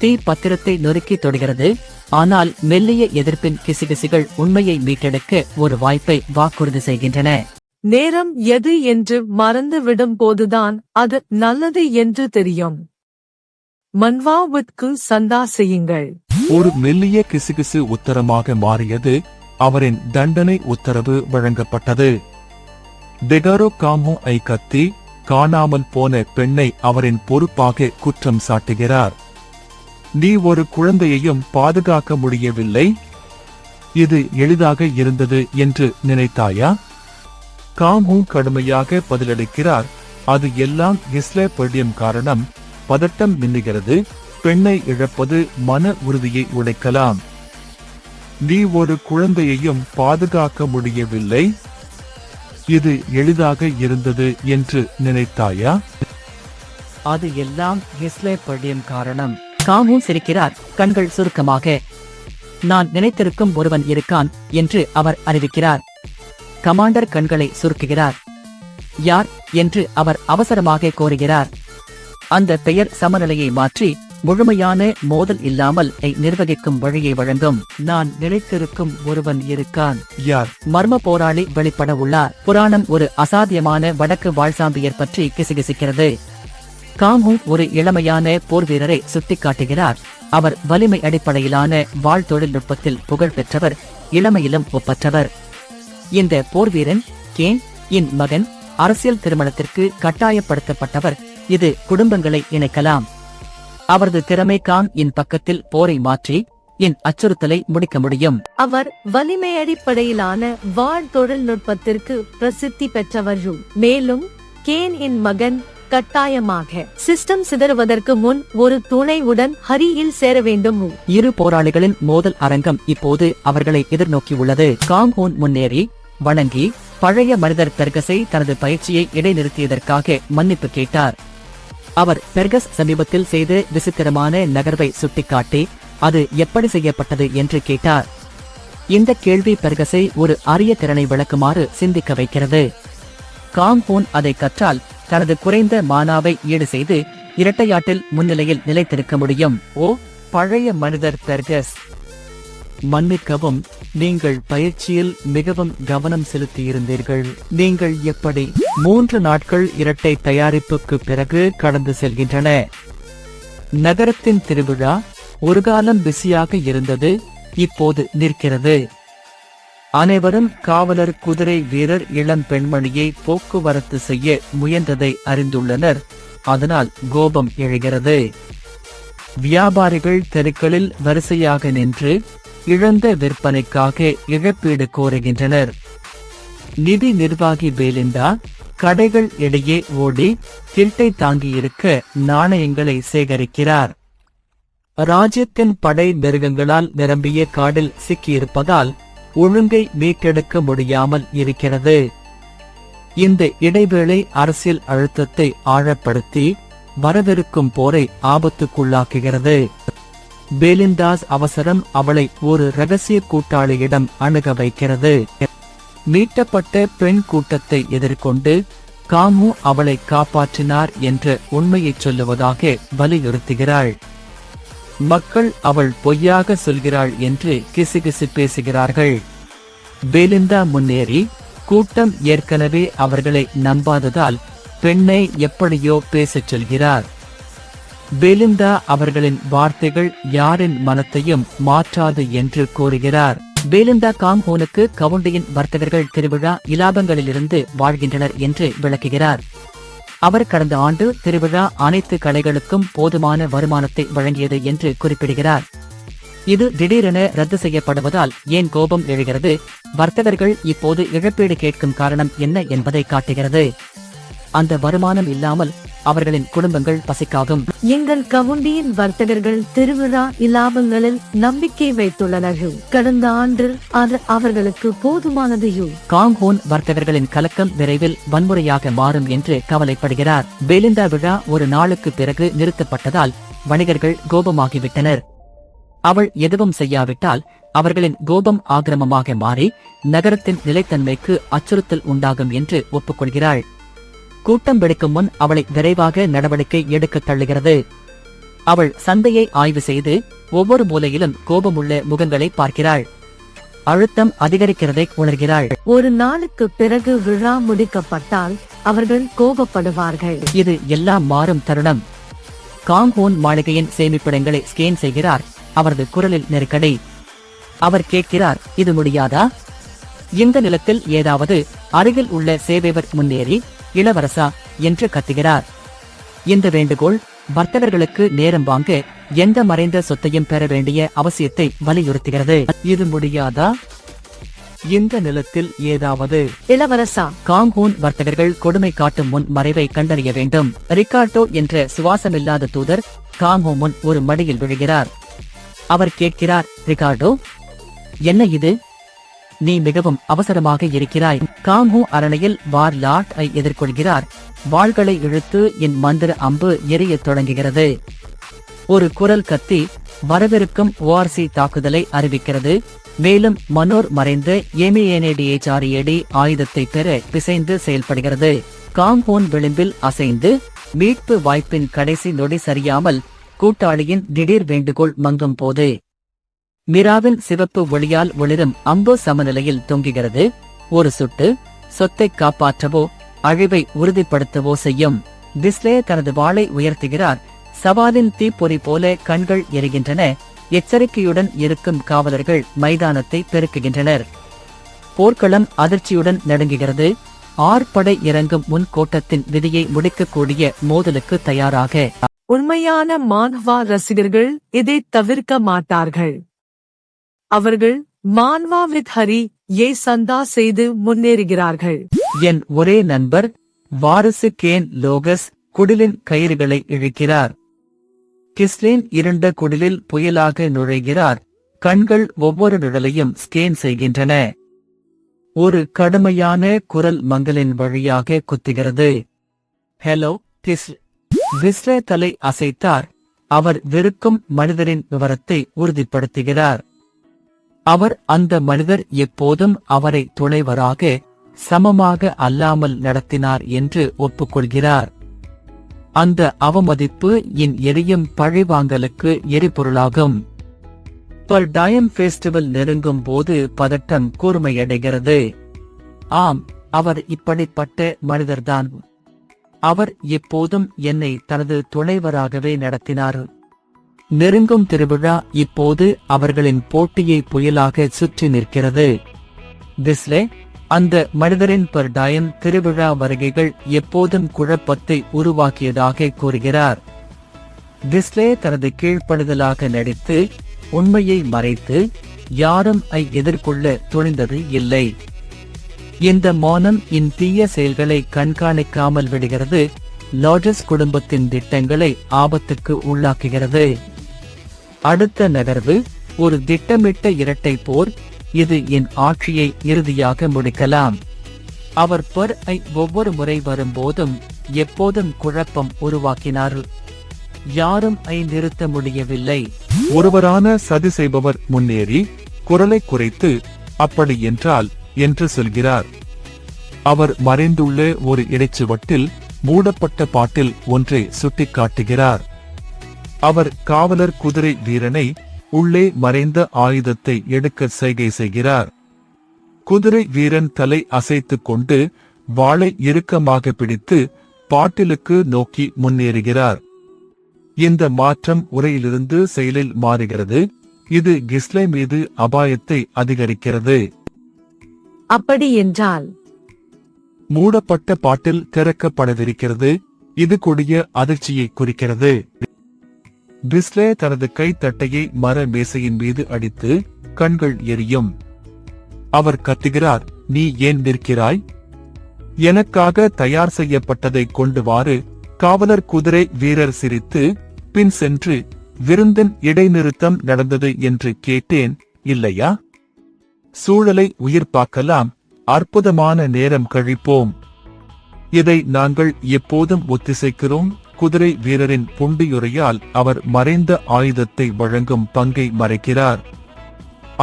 தீ பத்திரத்தை நொறுக்கி தொடுகிறது. ஆனால் மெல்லிய எதிர்ப்பின் கிசுகிசுகள் உண்மையை மீட்டெடுக்க ஒரு வாய்ப்பை வாக்குறுதி செய்கின்றன. நேரம் எது என்று மறந்துவிடும் போதுதான் அது நல்லது என்று தெரியும். மன்வாவுக்கு சந்தா செய்யுங்கள். ஒரு மெல்லிய கிசுகிசு உத்தரமாக மாறியது. அவரின் தண்டனை உத்தரவு வழங்கப்பட்டது. டெகாரோ காமோ ஐ கத்தி காணாமல் போன பெண்ணை அவரின் பொறுப்பாக குற்றம் சாட்டுகிறார். நீ ஒரு குழந்தையையும் பாதுகாக்க முடியவில்லை. இது எளிதாக இருந்தது என்று நினைத்தாயா? காமு கடுமையாக பதிலளிக்கிறார். அது எல்லாம் இஸ்லேப்படியம் காரணம். பதட்டம் மின்னுகிறது. பெண்ணை இழப்பது மன உறுதியை உடைக்கலாம். நீ ஒரு குழந்தையையும் பாதுகாக்க முடியவில்லை. இது எளிதாக இருந்தது என்று நினைத்தாயா? அது எல்லாம் இஸ்லேப்படியம் காரணம். காமு சிரிக்கிறார். கண்கள் சுருக்கமாக. நான் நினைத்திருக்கும் ஒருவன் இருக்கான் என்று அவர் அறிவிக்கிறார். கமாண்டர் கண்களை சுருக்குகிறார். யார் என்று அவர் அவசரமாக கோருகிறார். அந்த பெயர் சமநிலையை மாற்றி முழுமையான மோதல் இல்லாமல் நிர்வகிக்கும் வழியை வழங்கும். நான் நினைத்திருக்கும் ஒருவன் இருக்கான். யார்? மர்ம போராளி வெளிப்பட உள்ளார். புராணம் ஒரு அசாத்தியமான வடக்கு வாழ்சாம்பியர் பற்றி கிசுகிசுக்கிறது. காமு ஒரு இளமையான போர் வீரரை சுட்டிக்காட்டுகிறார். அவர் வலிமை அடிப்படையிலான வாழ் தொழில்நுட்பத்தில் புகழ் பெற்றவர், இளமையிலும் ஒப்பற்றவர். இந்த போர் வீரன் கேன் இன் மகன் அரசியல் திருமணத்திற்கு கட்டாயப்படுத்தப்பட்டவர். இது குடும்பங்களை இணைக்கலாம். அவரது திறமை கான் இன் பக்கத்தில் போரை மாற்றி இன் அச்சுறுத்தலை முடிக்க முடியும். அவர் வலிமை அடிப்படையிலான வாழ் தொழில்நுட்பத்திற்கு பிரசித்தி பெற்றவர். மேலும் கேன் இன் மகன் கட்டாயமாக சிஸ்டம் சிதறுவதற்கு முன் ஒரு துணையுடன் ஹரியில் சேர வேண்டும். இரு போராளிகளின் மோதல் அரங்கம் இப்போது அவர்களை எதிர்நோக்கியுள்ளது. காம்ஹூன் முன்னேறி வணங்கி பழைய மனிதர் பெர்கஸை தனது பயிற்சியை இடைநிறுத்தியதற்காக மன்னிப்பு கேட்டார். அவர் பெர்கஸ் சமீபத்தில் செய்த விசித்திரமான நகர்வை சுட்டிக்காட்டி அது எப்படி செய்யப்பட்டது என்று கேட்டார். இந்த கேள்வி பெர்கஸை ஒரு அரிய திறனை விளக்குமாறு சிந்திக்க வைக்கிறது. காம்ஹூன் அதை கற்றால் தனது குறைந்த மானாவை ஈடு செய்து இரட்டையாட்டில் முன்னிலையில் நிலைத்திருக்க முடியும். ஓ பழைய மனிதர் பெர்கஸ், மன்னிக்கவும், நீங்கள் பயிற்சியில் மிகவும் கவனம் செலுத்தியிருந்தீர்கள். நீங்கள் எப்படி 3 நாட்கள் இரட்டை தயாரிப்புக்கு பிறகு கடந்து செல்கின்றன. நகரத்தின் திருவிழா ஒரு காலம் பிஸியாக இருந்தது, இப்போது நிற்கிறது. அனைவரும் காவலர், குதிரை வீரர், இளம் பெண்மணியை போக்குவரத்து செய்ய முயன்றதை அறிந்துள்ளனர். அதனால் கோபம் எழுகிறது. வியாபாரிகள் தெருக்களில் வரிசையாக நின்று இழந்த விற்பனைக்காக இழப்பீடு கோருகின்றனர். நிதி நிர்வாகி பேலிண்டா கடைகள் இடையே ஓடி கில்ட்டை தாங்கியிருக்க நாணயங்களை சேகரிக்கிறார். ராஜ்யத்தின் படை மிருகங்களால் நிரம்பிய காடில் சிக்கியிருப்பதால் ஒழுங்கை மீட்டெடுக்க முடியாமல் இருக்கிறது. இந்த இடைவேளை அரசியல் அழுத்தத்தை ஆழப்படுத்தி வரவிருக்கும் போரை ஆபத்துக்குள்ளாக்குகிறது. பேலிண்டாஸ் அவசரம் அவளை ஒரு இரகசிய கூட்டாளியிடம் அணுக வைக்கிறது. மீட்டப்பட்ட பெண் கூட்டத்தை எதிர்கொண்டு காமு அவளை காப்பாற்றினார் என்ற உண்மையை சொல்லுவதாக வலியுறுத்துகிறாள். மக்கள் அவள் பொய்யாக சொல்கிறாள் என்று கிசுகிசு பேசுகிறார்கள். பேலிண்டா முன்னேறி கூட்டம் ஏற்கனவே அவர்களை நம்பாததால் பெண்ணை எப்படியோ பேசச் சொல்கிறார். பேலிண்டா அவர்களின் வார்த்தைகள் யாரின் மனத்தையும் மாற்றாது என்று கூறுகிறார். பேலிண்டா காம்ஹூனுக்கு கவுண்டியின் வர்த்தகர்கள் திருவிழா இலாபங்களிலிருந்து வாழ்கின்றனர் என்று விளக்குகிறார். அவர் கடந்த ஆண்டு திருவிழா அனைத்து கலைகளுக்கும் போதுமான வருமானத்தை வழங்கியது என்று குறிப்பிடுகிறார். இது திடீரென ரத்து செய்யப்படுவதால் ஏன் கோபம் எழுகிறது? வர்த்தகர்கள் இப்போது இழப்பீடு கேட்கும் காரணம் என்ன என்பதை காட்டுகிறது. அந்த வருமானம் இல்லாமல் அவர்களின் குடும்பங்கள் பசிக்காகும். எங்கள் கவுண்டியின் வர்த்தகர்கள் திருவிழா இலாபங்களில் நம்பிக்கை வைத்துள்ளனர். கடந்த ஆண்டு அது அவர்களுக்கு போதுமானது. காங்-ஹோன் வர்த்தகர்களின் கலக்கம் விரைவில் வன்முறையாக மாறும் என்று கவலைப்படுகிறார். பெலிந்தா விழா ஒரு நாளுக்கு பிறகு நிறுத்தப்பட்டதால் வணிகர்கள் கோபமாகிவிட்டனர். அவள் எதுவும் செய்யாவிட்டால் அவர்களின் கோபம் ஆக்கிரமமாக மாறி நகரத்தின் நிலைத்தன்மைக்கு அச்சுறுத்தல் உண்டாகும் என்று ஒப்புக்கொள்கிறாள். கூட்டம் வெடிக்கும் முன் அவளை விரைவாக நடவடிக்கை எடுக்க தள்ளுகிறது. அவள் சந்தையை ஆய்வு செய்து ஒவ்வொரு மூலையிலும் கோபமுள்ள முகங்களை பார்க்கிறாள். அழுத்தம் அதிகரிக்கிறதை உணர்கிறாள். ஒரு நாளுக்கு பிறகு விழா முடிக்கப்பட்டால் அவர்கள் கோபப்படுவார்கள். இது எல்லாம் மாறும் தருணம். காங்-ஹோன் மாளிகையின் சேமிப்பிடங்களை ஸ்கேன் செய்கிறார். அவரது குரலில் நெருக்கடி. அவர் கேட்கிறார், இது முடியாதா? இந்த நிலத்தில் ஏதாவது? அருகில் உள்ள சேவைவர் முன்னேறி, இளவரசா என்று கத்துகிறார். இந்த வேண்டுகோள் வர்த்தகர்களுக்கு நேரம் வாங்க எந்த மறைந்த சொத்தையும் பெற வேண்டிய அவசியத்தை வலியுறுத்துகிறது. இது முடியாதா? இந்த நிலத்தில் ஏதாவது? இளவரசா, காங்-ஹோன் வர்த்தகர்கள் கொடுமை காட்டும் முன் மறைவை கண்டறிய வேண்டும். ரிகார்டோ என்ற சுவாசமில்லாத தூதர் காங்-ஹோ முன் ஒரு மடியில் விழுகிறார். அவர் கேட்கிறார், ரிகார்டோ, என்ன இது? நீ மிகவும் அவசரமாக இருக்கிறாய். காங்-ஹோ அரணையில் வார்லாட் ஐ எதிர்கொள்கிறார். வாள்களை இழுத்து என் மந்திர அம்பு எரியத் தொடங்குகிறது. ஒரு குரல் கத்தி வரவிருக்கும் ORC தாக்குதலை அறிவிக்கிறது. மேலும் மனோர் மறைந்த ஏமியேனேடிஏச்சாரியடி ஆயுதத்தை பெற பிசைந்து செயல்படுகிறது. காங்-ஹோன் விளிம்பில் அசைந்து மீட்பு வாய்ப்பின் கடைசி நொடி சரியாமல் கூட்டாளியின் திடீர் வேண்டுகோள் மங்கும் போது மிராவின் சிவப்பு ஒளியால் ஒளிரும் அம்பு சமநிலையில் தொங்குகிறது. ஒரு சுட்டு சொத்தை காப்பாற்றவோ அழிவை உறுதிப்படுத்தவோ செய்யும். டிஸ்லே தனது வாளை உயர்த்துகிறார். சவாலின் தீப்பொறி போல கண்கள் எரிகின்றன. எச்சரிக்கையுடன் இருக்கும் காவலர்கள் மைதானத்தை பெருக்குகின்றனர். போர்க்களம் அதிர்ச்சியுடன் நடுங்குகிறது. ஆர்ப்படை இறங்கும் முன் கோட்டத்தின் விதியை முடிக்கக்கூடிய மோதலுக்கு தயாராக. உண்மையான மான்வா ரசிகர்கள் இதை தவிர்க்க மாட்டார்கள். அவர்கள் மான்வா வித் ஹரி ஏ சந்தா செய்து முன்னேறுகிறார்கள். என் ஒரே நண்பர் வாரிசு கேன் லோகஸ் குடிலின் கயிறுகளை இழுக்கிறார். கிஸ்லேன் இருண்ட குடிலில் புயலாக நுழைகிறார். கண்கள் ஒவ்வொரு நிழலையும் ஸ்கேன் செய்கின்றன. ஒரு கடுமையான குரல் மங்களின் வழியாக குத்துகிறது. Hello kiss. விஸ்லே தலை அசைத்தார். அவர் வெறுக்கும் மனிதரின் விவரத்தை உறுதிப்படுத்துகிறார். அவர் அந்த மனிதர் எப்போதும் அவரை துணைவராக சமமாக அல்லாமல் நடத்தினார் என்று ஒப்புக்கொள்கிறார். அந்த அவமதிப்பு என் எரியும் பழிவாங்கலுக்கு எரிபொருளாகும். பர்டாயம் ஃபெஸ்டிவல் நெருங்கும் போது பதட்டம் கூர்மையடைகிறது. ஆம், அவர் இப்படிப்பட்ட மனிதர்தான். அவர் எப்போதும் என்னை தனது துணைவராகவே நடத்தினார். நெருங்கும் திருவிழா இப்போது அவர்களின் போட்டியை புயலாக சுற்றி நிற்கிறது. டிஸ்லே, அந்த மனிதரின் பர்டாயம் திருவிழா வருகைகள் எப்போதும் குழப்பத்தை உருவாக்கியதாக கூறுகிறார். டிஸ்லே தனது கீழ்ப்படுதலாக நடித்து உண்மையை மறைத்து யாரும் எதிர்கொள்ள துணிந்தது இல்லை. இந்த மௌனம் இன் தீய செயல்களை கண்காணிக்காமல் விடுகிறது. லாஜஸ் குடும்பத்தின் திட்டங்களை ஆபத்துக்கு உள்ளாக்குகிறது. அடுத்த நகர்வு ஒரு திட்டமிட்ட இரட்டை போர். இது என் ஆட்சியை இறுதியாக முடிக்கலாம். அவர் ஒவ்வொரு முறை வரும்போதும் எப்போதும் குழப்பம் உருவாக்கினார். யாரும் நிறுத்த முடியவில்லை. ஒருவரான சதி செய்பவர் முன்னேறி குரலை குறைத்து, அப்படி என்றால் என்று சொல்கிறார். அவர் மறைந்துள்ள ஒரு இடைச்சுவட்டில் மூடப்பட்ட பாட்டில் ஒன்றை சுட்டிக்காட்டுகிறார். அவர் காவலர் குதிரை வீரனை உள்ளே மறைந்த ஆயுதத்தை எடுக்க செய்கை செய்கிறார். குதிரை வீரன் தலை அசைத்துக் கொண்டு வாளை இறுக்கமாக பிடித்து பாட்டிலுக்கு நோக்கி முன்னேறுகிறார். இந்த மாற்றம் உரையிலிருந்து செயலில் மாறுகிறது. இது கிஸ்லே மீது அபாயத்தை அதிகரிக்கிறது. அப்படி என்றால் மூடப்பட்ட பாட்டில் திறக்கப்படவிருக்கிறது. இது கொடிய அதிர்ச்சியை குறிக்கிறது. கிஸ்லே தனது கைத்தட்டையை மர மேசையின் மீது அடித்து கண்கள் எரியும். அவர் கத்துகிறார், நீ ஏன் நிற்கிறாய்? எனக்காக தயார் செய்யப்பட்டதை கொண்டு வாரு. காவலர் குதிரை வீரர் சிரித்து பின் சென்று, விருந்தின் இடைநிறுத்தம் நடந்தது என்று கேட்டேன், இல்லையா? சூழலை உயிர்ப்பாக்கலாம், அற்புதமான நேரம் கழிப்போம். இதை நாங்கள் எப்போதும் ஒத்திசைக்கிறோம். குதிரை வீரரின் புண்டியுரையால் அவர் மறைந்த ஆயுதத்தை வழங்கும் பங்கை மறைக்கிறார்.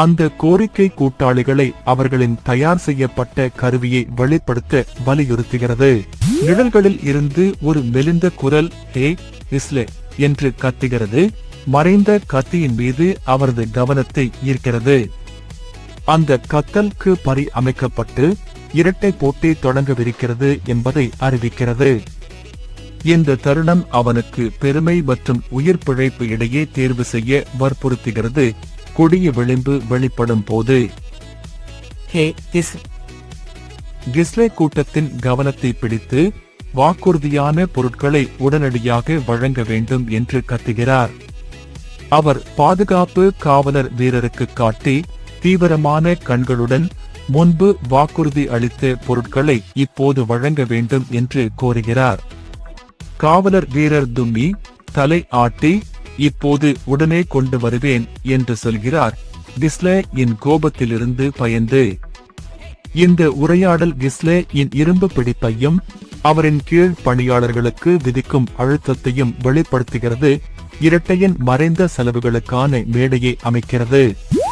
அந்த கோரிக்கை கூட்டாளிகளை அவர்களின் தயார் செய்யப்பட்ட கருவியை வெளிப்படுத்த வலியுறுத்துகிறது. நிழல்களில் இருந்து ஒரு மெலிந்த குரல், ஹே கிஸ்லே என்று கத்துகிறது. மறைந்த கத்தியின் மீது அவரது கவனத்தை ஈர்க்கிறது. அந்த கத்தலுக்கு பரி அமைக்கப்பட்டு இரட்டை போட்டி தொடங்கவிருக்கிறது என்பதை அறிவிக்கிறது. இந்த தருணம் அவனுக்கு பெருமை மற்றும் உயிர் பிழைப்பு இடையே தேர்வு செய்ய வற்புறுத்துகிறது. கொடிய விளிம்பு வெளிப்படும் போது ஹே கிஸ்லே கூட்டத்தின் கவனத்தை பிடித்து வாக்குறுதியான பொருட்களை உடனடியாக வழங்க வேண்டும் என்று கத்துகிறார். அவர் பாதுகாப்பு காவலர் வீரருக்கு காட்டி தீவிரமான கண்களுடன் முன்பு வாக்குறுதி அளித்த பொருட்களை இப்போது வழங்க வேண்டும் என்று கோருகிறார். காவலர் வீரர் தும்மி தலை ஆட்டி, இப்போது உடனே கொண்டு வருவேன் என்று சொல்கிறார். கிஸ்லே இன் கோபத்திலிருந்து பயந்து. இந்த உரையாடல் கிஸ்லே இன் இரும்பு பிடிப்பையும் அவரின் கீழ் பணியாளர்களுக்கு விதிக்கும் அழுத்தத்தையும் வெளிப்படுத்துகிறது. இரட்டையின் மறைந்த செலவுகளுக்கான மேடையை அமைக்கிறது.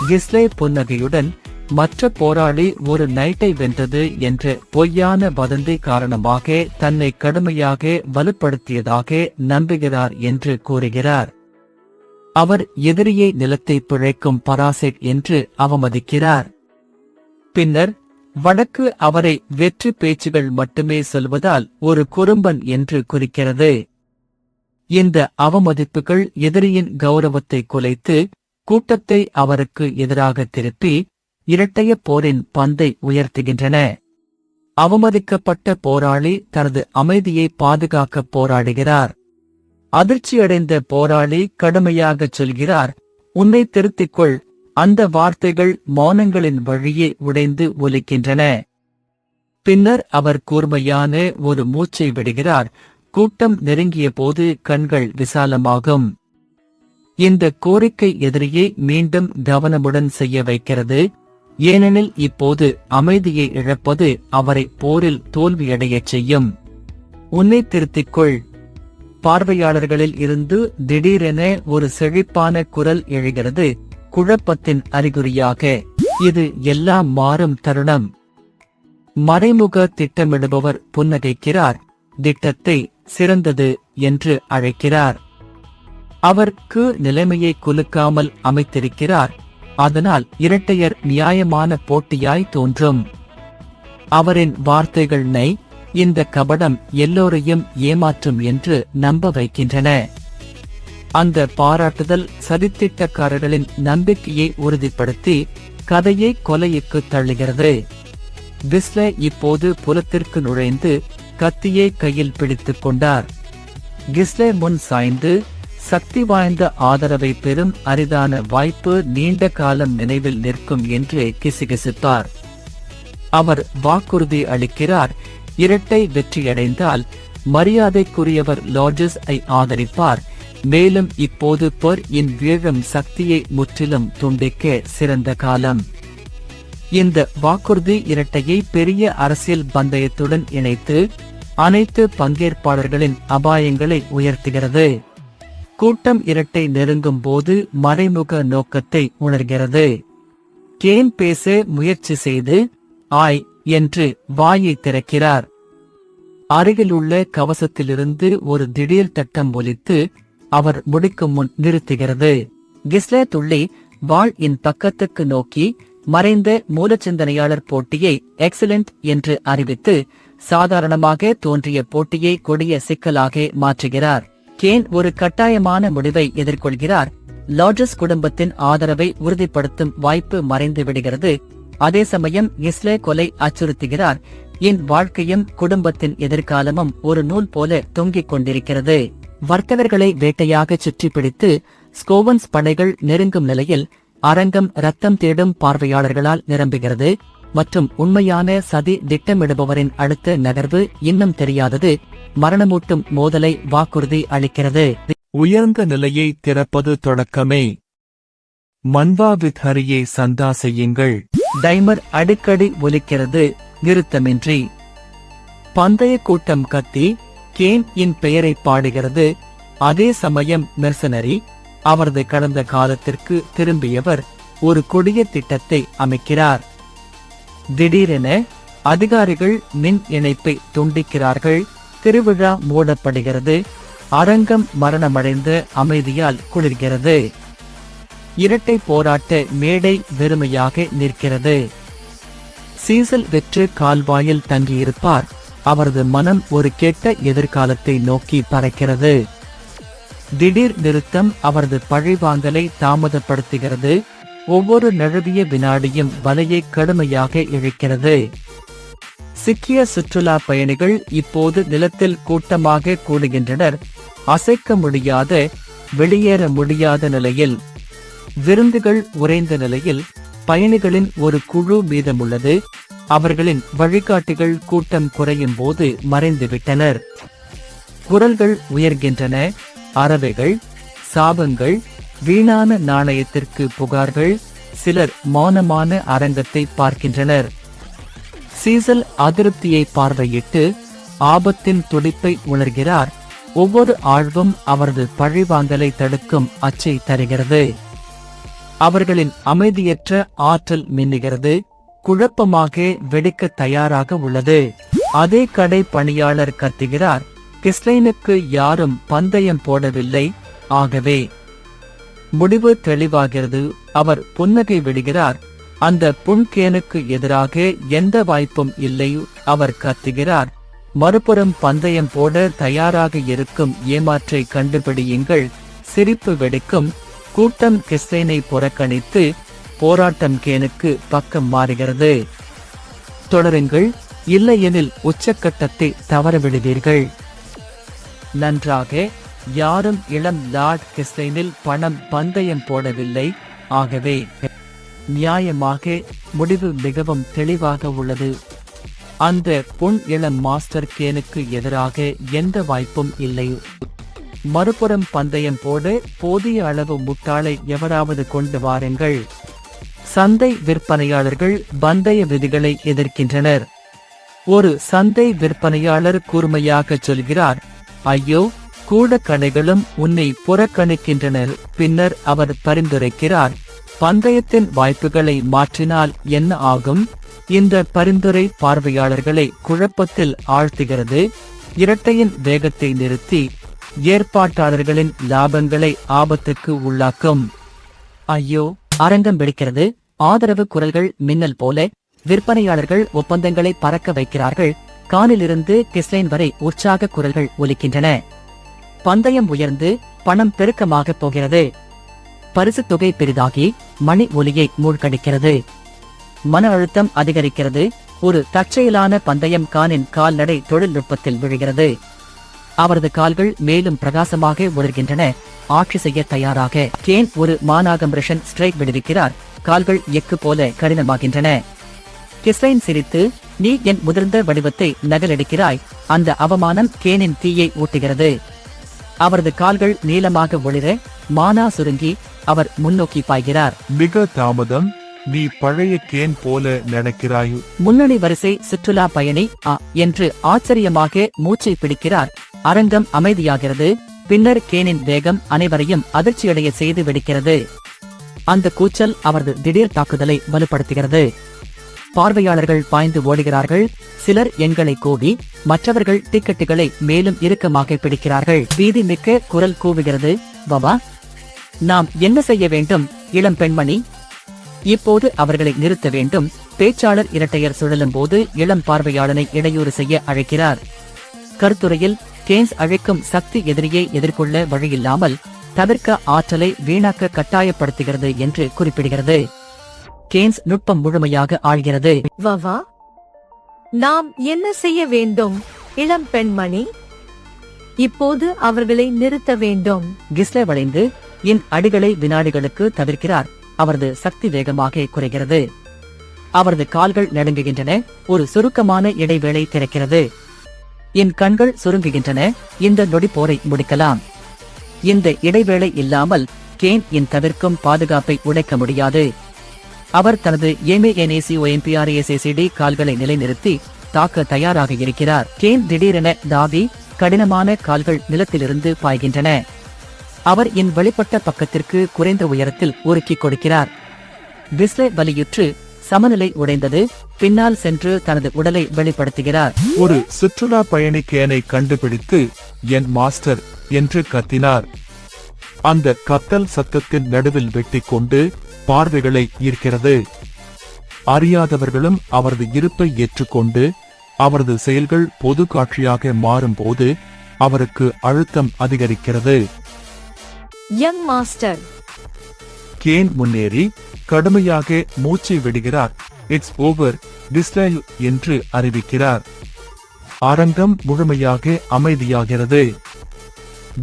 கிஸ்லே புன்னகையுடன், மற்ற போராளி ஒரு நைட்டை வென்றது என்ற பொய்யான வதந்தி காரணமாக தன்னை கடுமையாக வலுப்படுத்தியதாக நம்புகிறார் என்று கூறுகிறார். அவர் எதிரியை நிலத்தை பிழைக்கும் பராசெட் என்று அவமதிக்கிறார். பின்னர் வடக்கு அவரை வெற்றி பேச்சுகள் மட்டுமே சொல்வதால் ஒரு குறும்பன் என்று குறிக்கிறது. இந்த அவமதிப்புகள் எதிரியின் கௌரவத்தை குலைத்து கூட்டத்தை அவருக்கு எதிராக திருப்பி இரட்டைய போரின் பந்தை உயர்த்துகின்றன. அவமதிக்கப்பட்ட போராளி தனது அமைதியை பாதுகாக்க போராடுகிறார். அதிர்ச்சியடைந்த போராளி கடுமையாகச் சொல்கிறார், உன்னை திருத்திக்கொள். அந்த வார்த்தைகள் மௌனங்களின் வழியே உடைந்து ஒலிக்கின்றன. பின்னர் அவர் கூர்மையான ஒரு மூச்சை விடுகிறார். கூட்டம் நெருங்கிய போது கண்கள் விசாலமாகும். இந்த கோரிக்கை எதிரியை மீண்டும் கவனமுடன் செய்ய வைக்கிறது. ஏனெனில் இப்போது அமைதியை இழப்பது அவரை போரில் தோல்வியடையச் செய்யும். உன்னை திருத்திக்கொள். பார்வையாளர்களில் இருந்து திடீரென ஒரு செழிப்பான குரல் எழுகிறது, குழப்பத்தின் அறிகுறியாக. இது எல்லாம் மாறும் தருணம். மறைமுக திட்டமிடுபவர் புன்னகைக்கிறார். திட்டத்தை சிறந்தது என்று அழைக்கிறார். அவருக்கு நிலைமையை குலுக்காமல் அமைத்திருக்கிறார். அதனால் இரட்டையர் நியாயமான போட்டியாய் தோன்றும். அவரின் வார்த்தைகள் இந்த கபடம் எல்லோரையும் ஏமாற்றும் என்று நம்ப வைக்கின்றன. அந்த பாராட்டுதல் சதித்திட்டக்காரர்களின் நம்பிக்கையை உறுதிப்படுத்தி கதையை கொலையுக்கு தள்ளுகிறது. கிஸ்லே இப்போது புலத்திற்கு நுழைந்து கத்தியை கையில் பிடித்துக் கொண்டார். கிஸ்லே முன் சாய்ந்து, சக்தி வாய்ந்த ஆதரவை பெறும் அரிதான வாய்ப்பு நீண்ட காலம் நினைவில் நிற்கும் என்று கிசுகிசுத்தார். அவர் வாக்குறுதி அளிக்கிறார், இரட்டை வெற்றியடைந்தால் மரியாதைக்குரியவர் லார்ஜஸ் ஐ ஆதரிப்பார். மேலும் இப்போது போர் இன் வீழும் சக்தியை முற்றிலும் துண்டிக்க சிறந்த காலம். இந்த வாக்குறுதி இரட்டையை பெரிய அரசியல் பந்தயத்துடன் இணைத்து அனைத்து பங்கேற்பாளர்களின் அபாயங்களை உயர்த்துகிறது. கூட்டம் இரட்டை நெருங்கும் போது மறைமுக நோக்கத்தை உணர்கிறது. கேன் பேச முயற்சி செய்து ஆய் என்று வாயை திறக்கிறார். அருகிலுள்ள கவசத்திலிருந்து ஒரு திடீர் தட்டம் ஒலித்து அவர் முடிக்கும் முன் நிறுத்துகிறது. கிஸ்லே துள்ளி வாள் இன் பக்கத்துக்கு நோக்கி மறைந்த மூலச்சிந்தனையாளர் போட்டியை எக்ஸலென்ட் என்று அறிவித்து சாதாரணமாக தோன்றிய போட்டியை கொடிய சிக்கலாக மாற்றுகிறார். கேன் ஒரு கட்டாயமான முடிவை எதிர்கொள்கிறார். லார்ஜஸ் குடும்பத்தின் ஆதரவை உறுதிப்படுத்தும் வாய்ப்பு மறைந்து விடுகிறது. அதே சமயம் கிஸ்லே கொலை அச்சுறுத்துகிறார். என் வாழ்க்கையும் குடும்பத்தின் எதிர்காலமும் ஒரு நூல் போல தொங்கிக் கொண்டிருக்கிறது. வர்த்தகர்களை வேட்டையாக சுற்றி பிடித்து ஸ்கோவன்ஸ் படைகள் நெருங்கும் நிலையில் அரங்கம் ரத்தம் தேடும் பார்வையாளர்களால் நிரம்புகிறது மற்றும் உண்மையான சதி திட்டமிடுபவரின் அடுத்த நகர்வு இன்னும் தெரியாதது மரணமூட்டும் மோதலை வாக்குறுதி அளிக்கிறது. உயர்ந்த நிலையை திறப்பது தொடக்கமே. மன்வா வித் ஹரியை சந்தா செய்யுங்கள். டைமர் அடிக்கடி ஒலிக்கிறது நிறுத்தமின்றி. பந்தய கூட்டம் கத்தி கேன் இன் பெயரை பாடுகிறது. அதே சமயம் மெர்சனரி, அவரது கடந்த காலத்திற்கு திரும்பியவர், ஒரு கொடிய திட்டத்தை அமைக்கிறார். திடீரென அதிகாரிகள் மின் இணைப்பை துண்டிக்கிறார்கள். திருவிழா மூடப்படுகிறது. அரங்கம் மரணமடைந்த அமைதியால் குளிர்கிறது. இரட்டை போராட்ட மேடை வெறுமையாக நிற்கிறது. சீசல் வெற்று கால்வாயில் தங்கியிருப்பார். அவரது மனம் ஒரு கெட்ட எதிர்காலத்தை நோக்கி பறக்கிறது. திடீர் நிறுத்தம் அவரது பழிவாங்கலை தாமதப்படுத்துகிறது. ஒவ்வொரு நழுவிய வினாடியும் வலையை கடுமையாக இழுக்கிறது. சிக்கிய சுற்றுலா பயணிகள் இப்போது நிலத்தில் கூட்டமாக கூடுகின்றனர். அசைக்க முடியாத, வெளியேற முடியாத நிலையில். விருந்துகள் உறைந்த நிலையில் பயணிகளின் ஒரு குழு மீதமுள்ளது. அவர்களின் வழிகாட்டிகள் கூட்டம் குறையும் போது மறைந்துவிட்டனர். குரல்கள் உயர்கின்றன. அறவைகள், சாபங்கள், வீணான நாணயத்திற்கு புகார்கள். சிலர் மௌனமான அரங்கத்தை பார்க்கின்றனர். சீசல் அதிருப்தியை பார்வையிட்டு ஆபத்தின் துடிப்பை உணர்கிறார். ஒவ்வொரு ஆழ்வும் அவரது பழிவாங்கலை தடுக்கும் அச்சை தருகிறது. அவர்களின் அமைதியற்ற ஆற்றல் மின்னுகிறது. குழப்பமாக வெடிக்க தயாராக உள்ளது. அதே கடை பணியாளர் கத்துகிறார், கிஸ்லைனுக்கு யாரும் பந்தயம் போடவில்லை, ஆகவே. முடிவு தெளிவாகிறது. அவர் புன்னகை விடுகிறார். அந்த புன்கேனுக்கு எதிராக எந்த வாய்ப்பும் இல்லை. அவர் கத்துகிறார், மறுபுறம் பந்தயம் போட தயாராக இருக்கும் ஏமாற்றை கண்டுபிடியுங்கள். சிரிப்பு வெடிக்கும். கூட்டம் கிஸ்லைனை புறக்கணித்து போராட்டம் கேனுக்கு பக்கம் மாறுகிறது. தொடருங்கள், இல்லையெனில் உச்சக்கட்டத்தை தவறவிடுவீர்கள். நன்றாக, யாரும் இளம் லார்ட் கிஸ்லைனில் பணம் பந்தயம் போடவில்லை, ஆகவே. நியாயமாக, முடிவு மிகவும் தெளிவாக உள்ளது. அந்த பொன் இளம் மாஸ்டர் கேனுக்கு எதிராக எந்த வாய்ப்பும் இல்லை. மறுபுறம் பந்தயம் போட போதிய அளவு முட்டாளை எவராவது கொண்டு வாருங்கள். சந்தை விற்பனையாளர்கள் பந்தய விதிகளை எதிர்க்கின்றனர். ஒரு சந்தை விற்பனையாளர் கூர்மையாக சொல்கிறார், ஐயோ, கூட கடைகளும் உன்னை புறக்கணிக்கின்றனர். பின்னர் அவர் பரிந்துரைக்கிறார், பந்தயத்தின் வாய்ப்புகளை மாற்றினால் என்ன ஆகும்? இந்த பரிந்துரை பார்வையாளர்களை குழப்பத்தில் ஆழ்த்துகிறது. இரட்டையின் வேகத்தை நிறுத்தி ஏற்பாட்டாளர்களின் லாபங்களை ஆபத்துக்கு உள்ளாக்கும். ஐயோ! அரங்கம் வெடிக்கிறது. ஆதரவு குரல்கள் மின்னல் போல. விற்பனையாளர்கள் ஒப்பந்தங்களை பறக்க வைக்கிறார்கள். கானிலிருந்து கிஸ்லைன் வரை உற்சாக குரல்கள் ஒலிக்கின்றன. பந்தயம் உயர்ந்து பணம் பெருக்கமாக போகிறது. பரிசு தொகை பெரிதாகி மணி ஒலியை மூழ்கடிக்கிறது. மன அழுத்தம் அதிகரிக்கிறது. ஒரு தற்செயலான பந்தயம் கானின் கால்நடை தொழில்நுட்பத்தில் விழுகிறது. அவரது கால்கள் மேலும் பிரகாசமாக ஒளிர்கின்றன. ஆட்சி செய்ய தயாராக கேன் ஒரு மானாகம்ரஷன் ஸ்ட்ரைக் விடுவிக்கிறார். கால்கள் எக்கு போல கடினமாகின்றன. கிஸ்லைன் சிரித்து, நீ என் முதிர்ந்த வடிவத்தை நகலெடுக்கிறாய். அந்த அவமானம் கேனின் தீயை ஊட்டுகிறது. அவரது கால்கள் நீளமாக ஒளிர, மானா சுருங்கி, அவர் முன்னோக்கி பாய்கிறார். மிக தாமதம், நீ பழைய கேன் போல நடக்கிறாய். முன்னணி வரிசை சுற்றுலா பயணி என்று ஆச்சரியமாக மூச்சை பிடிக்கிறார். அரங்கம் அமைதியாகிறது. பின்னர் கேனின் வேகம் அனைவரையும் அதிர்ச்சியடைய செய்து வெடிக்கிறது. அந்த கூச்சல் அவரது திடீர் தாக்குதலை வலுப்படுத்துகிறது. பார்வையாளர்கள் பாய்ந்து ஓடுகிறார்கள். சிலர் எண்களை கூவி, மற்றவர்கள் டிக்கெட்டுகளை மேலும் இறுக்கமாக பிடிக்கிறார்கள். பீதி மிக்க குரல் கூவுகிறது, வவா, நாம் என்ன செய்ய வேண்டும்? இளம் பெண்மணி, இப்போது அவர்களை நிறுத்த வேண்டும். பேச்சாளர் இரட்டையர் சுழலும் போது இளம் பார்வையாளனை இடையூறு செய்ய அழைக்கிறார். கருத்துரையில் கேன்ஸ் அழைக்கும் சக்தி எதிரியை எதிர்கொள்ள வழியில்லாமல் தவிர்க்க ஆற்றலை வீணாக்க கட்டாயப்படுத்துகிறது என்று குறிப்பிடுகிறது. கேன்ஸ் நுட்பம் முழுமையாக ஆழ்கிறது. வவா, நாம் என்ன செய்ய வேண்டும்? இளம் பெண்மணி, இப்போது அவர்களை நிறுத்த வேண்டும். கிஸ்லே வளைந்து இன் அடிகளை வினாடிகளுக்கு தவிர்க்கிறார். அவரது சக்தி வேகமாக குறைகிறது. அவரது கால்கள் நடுங்குகின்றன. ஒரு சுருக்கமான இடைவேளை திறக்கிறது. என் கண்கள் சுருங்குகின்றன. இந்த நொடி போரை முடிக்கலாம். இந்த இடைவேளை இல்லாமல் கேன் இன் தவிர்க்கும் பாதுகாப்பை உடைக்க முடியாது. அவர் தனது EMANACOMPRASACD கால்களை நிலைநிறுத்தி தாக்க தயாராக இருக்கிறார். கேன் திடீரென தாவி கடினமான கால்கள் நிலத்திலிருந்து பாய்கின்றன. அவர் என் வெளிப்பட்ட பக்கத்திற்கு குறைந்த உயரத்தில் உருக்கிக் கொடுக்கிறார். கிஸ்லே வலியுற்று சமநிலை உடைந்தது. பின்னால் சென்று தனது உடலை வெளிப்படுத்துகிறார். ஒரு சுற்றுலா பயணி கேனை கண்டுபிடித்து என் மாஸ்டர் என்று கத்தினார். அந்த கத்தல் சத்தத்தின் நடுவில் வெட்டிக் கொண்டு பார்வைகளை ஈர்க்கிறது. அறியாதவர்களும் அவரது இருப்பை ஏற்றுக்கொண்டு அவரது செயல்கள் பொது காட்சியாக மாறும்போது அவருக்கு அழுத்தம் அதிகரிக்கிறது. யங் மாஸ்டர் கேன் முன்னேறி கடுமையாக மூச்சை விடுகிறார். இட்ஸ் ஓவர் கிஸ்லே என்று அறிவிக்கிறார். அரங்கம் முழுமையாக அமைதியாகிறது.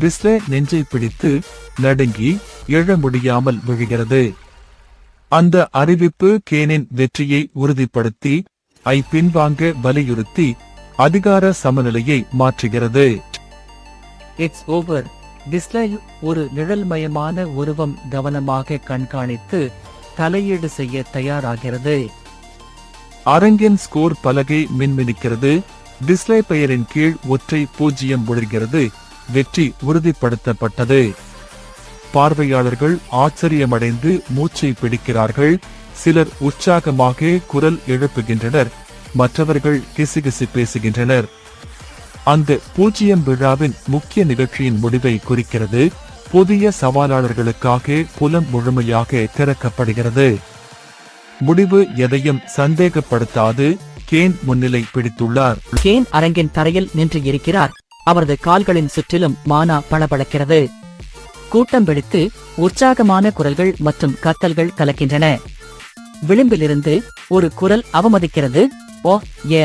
கிஸ்லே நெஞ்சை பிடித்து நடுங்கி எழ முடியாமல் விழுகிறது. அந்த அறிவிப்பு கேனின் வெற்றியை உறுதிப்படுத்தி பின்வாங்க வலியுறுத்தி அதிகார சமநிலையை மாற்றுகிறது. It's over. கிஸ்லே ஒரு நிழல்மயமான உருவம் கவனமாக கண்காணித்து தலையீடு செய்ய தயாராகிறது. அரங்கின் ஸ்கோர் பலகை மின்மினிக்கிறது. கிஸ்லே பெயரின் கீழ் ஒற்றை 0 விழுகிறது. வெற்றி உறுதிப்படுத்தப்பட்டது. பார்வையாளர்கள் ஆச்சரியமடைந்து மூச்சை பிடிக்கிறார்கள். சிலர் உற்சாகமாக குரல் எழுப்புகின்றனர். மற்றவர்கள் கிசுகிசு பேசுகின்றனர். அந்த 0 விழாவின் முக்கிய நிகழ்ச்சியின் முடிவை குறிக்கிறது. புதிய சவாலாளர்களுக்காக புலம் முழுமையாக திறக்கப்படுகிறது. முடிவு எதையும் சந்தேகப்படுத்தாது. கேன் முன்னிலை பிடித்துள்ளார். கேன் அரங்கின் தரையில் நின்று இருக்கிறார். அவரது கால்களின் சுற்றிலும் மானா பளபளக்கிறது. கூட்டம் வெடித்து உற்சாகமான குரல்கள் மற்றும் கத்தல்கள் கலக்கின்றன. விளிம்பிலிருந்து ஒரு குரல் அவமதிக்கிறது. Oh A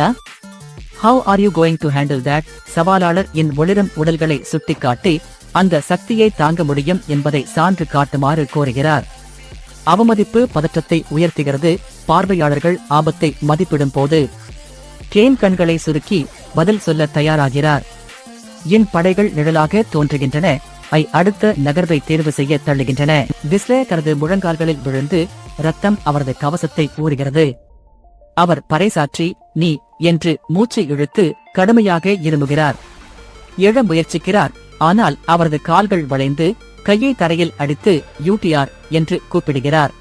how are you going to handle that? சவாலாளர் என் ஒளிரும் உடல்களை சுட்டிக்காட்டி அந்த சக்தியை தாங்க முடியும் என்பதை சான்று காட்டுமாறு கோருகிறார். அவமதிப்பு பதற்றத்தை உயர்த்துகிறது. பார்வையாளர்கள் ஆபத்தை மதிப்பிடும் போது கேன் கண்களை சுருக்கி பதில் சொல்ல தயாராகிறார். என் படைகள் நிழலாக தோன்றுகின்றன. அடுத்த நகர்வை தேர்வு செய்ய தள்ளுகின்றன. கிஸ்லே தனது முழங்கால்களில் விழுந்து ரத்தம் அவரது கவசத்தை ஊறுகிறது. அவர் பறைசாற்றி நீ என்று மூச்சை இழுத்து கடுமையாக இருமுகிறார். எழ முயற்சிக்கிறார். ஆனால் அவரது கால்கள் வளைந்து கையை தரையில் அடித்து UTR என்று கூப்பிடுகிறார்.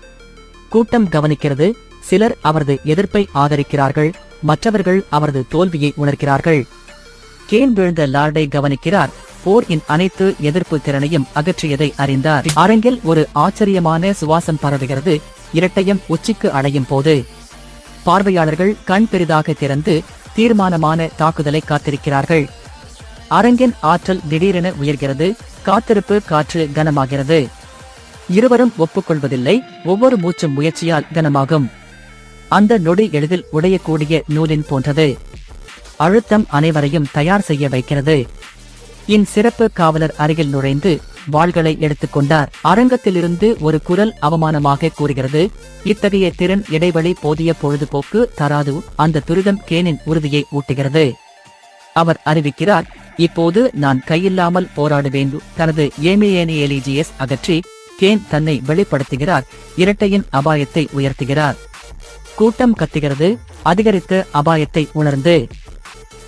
கூட்டம் கவனிக்கிறது. சிலர் அவரது எதிர்ப்பை ஆதரிக்கிறார்கள். மற்றவர்கள் அவரது தோல்வியை உணர்கிறார்கள். கேன் விழுந்த லார்டை கவனிக்கிறார். போர் இன் அனைத்து எதிர்ப்பு திறனையும் அகற்றியதை அறிந்தார். அரங்கில் ஒரு ஆச்சரியமான சுவாசம் பரவுகிறது. இரட்டையம் உச்சிக்கு அடையும் போது பார்வையாளர்கள் கண் பெரிதாக திறந்து தீர்மானமான தாக்குதலை காத்திருக்கிறார்கள். அரங்கின் ஆற்றல் திடீரென உயர்கிறது. காத்திருப்பு காற்று கனமாகிறது. இருவரும் ஒப்புக்கொள்வதில்லை. ஒவ்வொரு மூச்சும் முயற்சியால் கனமாகும். அந்த நொடி எளிதில் உடையக்கூடிய நூலின் போன்றது. அழுத்தம் அனைவரையும் தயார் செய்ய வைக்கிறது. இன் சிறப்பு காவலர் அருகில் நுழைந்து வாள்களை எடுத்துக்கொண்டார். அரங்கத்திலிருந்து ஒரு குரல் அவமானமாக கூறுகிறது. இத்தகைய திறன் இடைவெளி போதிய பொழுதுபோக்கு தராது. அந்த துரிதம் கேனின் உறுதியை ஊட்டுகிறது. அவர் அறிவிக்கிறார், இப்போது நான் கையில்லாமல் போராடுவேன். தனது EMANALEGS அகற்றி கேன் தன்னை வெளிப்படுத்துகிறார். இரட்டையின் அபாயத்தை உயர்த்துகிறார். கூட்டம் கத்துகிறது. அதிகரித்த அபாயத்தை உணர்ந்து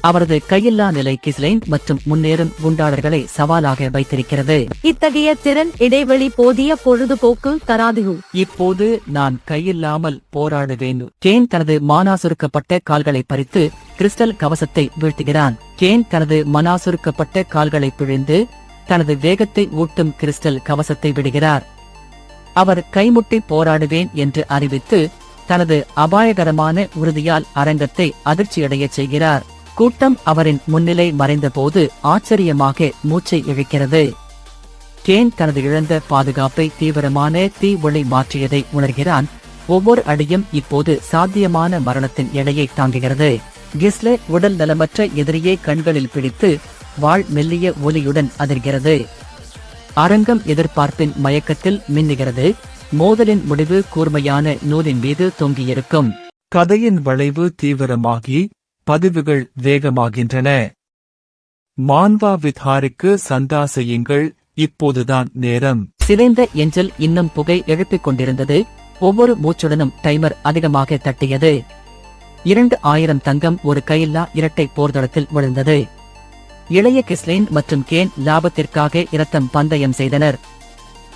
அவரது கையில்லா நிலை கிஸ்லேன் மற்றும் முன்னேறும் குண்டாளர்களை சவாலாக வைத்திருக்கிறது. இத்தகைய திறன் இடைவெளி போதிய பொழுதுபோக்கு தராது. இப்போது நான் கையில்லாமல் போராடுவேன். கேன் தனது மானா சுருக்கப்பட்ட கால்களை பறித்து கிறிஸ்டல் கவசத்தை வீழ்த்துகிறான். கேன் தனது மனா சுருக்கப்பட்ட கால்களை பிழிந்து தனது வேகத்தை ஊட்டும் கிறிஸ்டல் கவசத்தை விடுகிறார். அவர் கைமுட்டி போராடுவேன் என்று அறிவித்து தனது அபாயகரமான உறுதியால் அரங்கத்தை அதிர்ச்சியடையச் செய்கிறார். கூட்டம் அவரின் முன்னிலை மறைந்தபோது ஆச்சரியமாக மூச்சை இழுக்கிறது. கேன் தனது இழந்த பாதுகாப்பை தீவிரமான தீ ஒளி மாற்றியதை உணர்கிறான். ஒவ்வொரு அடியும் இப்போது சாத்தியமான மரணத்தின் எடையை தாங்குகிறது. கிஸ்லே உடல் நலமற்ற எதிரியை கண்களில் பிடித்து வாள் மெல்லிய ஒலியுடன் அதிர்கிறது. அரங்கம் எதிர்பார்ப்பின் மயக்கத்தில் மின்னுகிறது. மோதலின் முடிவு கூர்மையான நூலின் மீது தொங்கியிருக்கும். கதையின் வளைவு தீவிரமாகி பதிவுகள் வேகமாகின்றன. மான்வா வித்ஹாருக்கு சந்தா செய்யுங்கள், இப்போதுதான் நேரம். சிதைந்த எஞ்சல் இன்னும் புகை எழுப்பிக் கொண்டிருந்தது. ஒவ்வொரு மூச்சுடனும் டைமர் அதிகமாக தட்டியது. 2000 தங்கம் ஒரு கையில்லா இரட்டை போர்தளத்தில் விழுந்தது. இளைய கிஸ்லைன் மற்றும் கேன் லாபத்திற்காக இரத்தம் பந்தயம் செய்தனர்.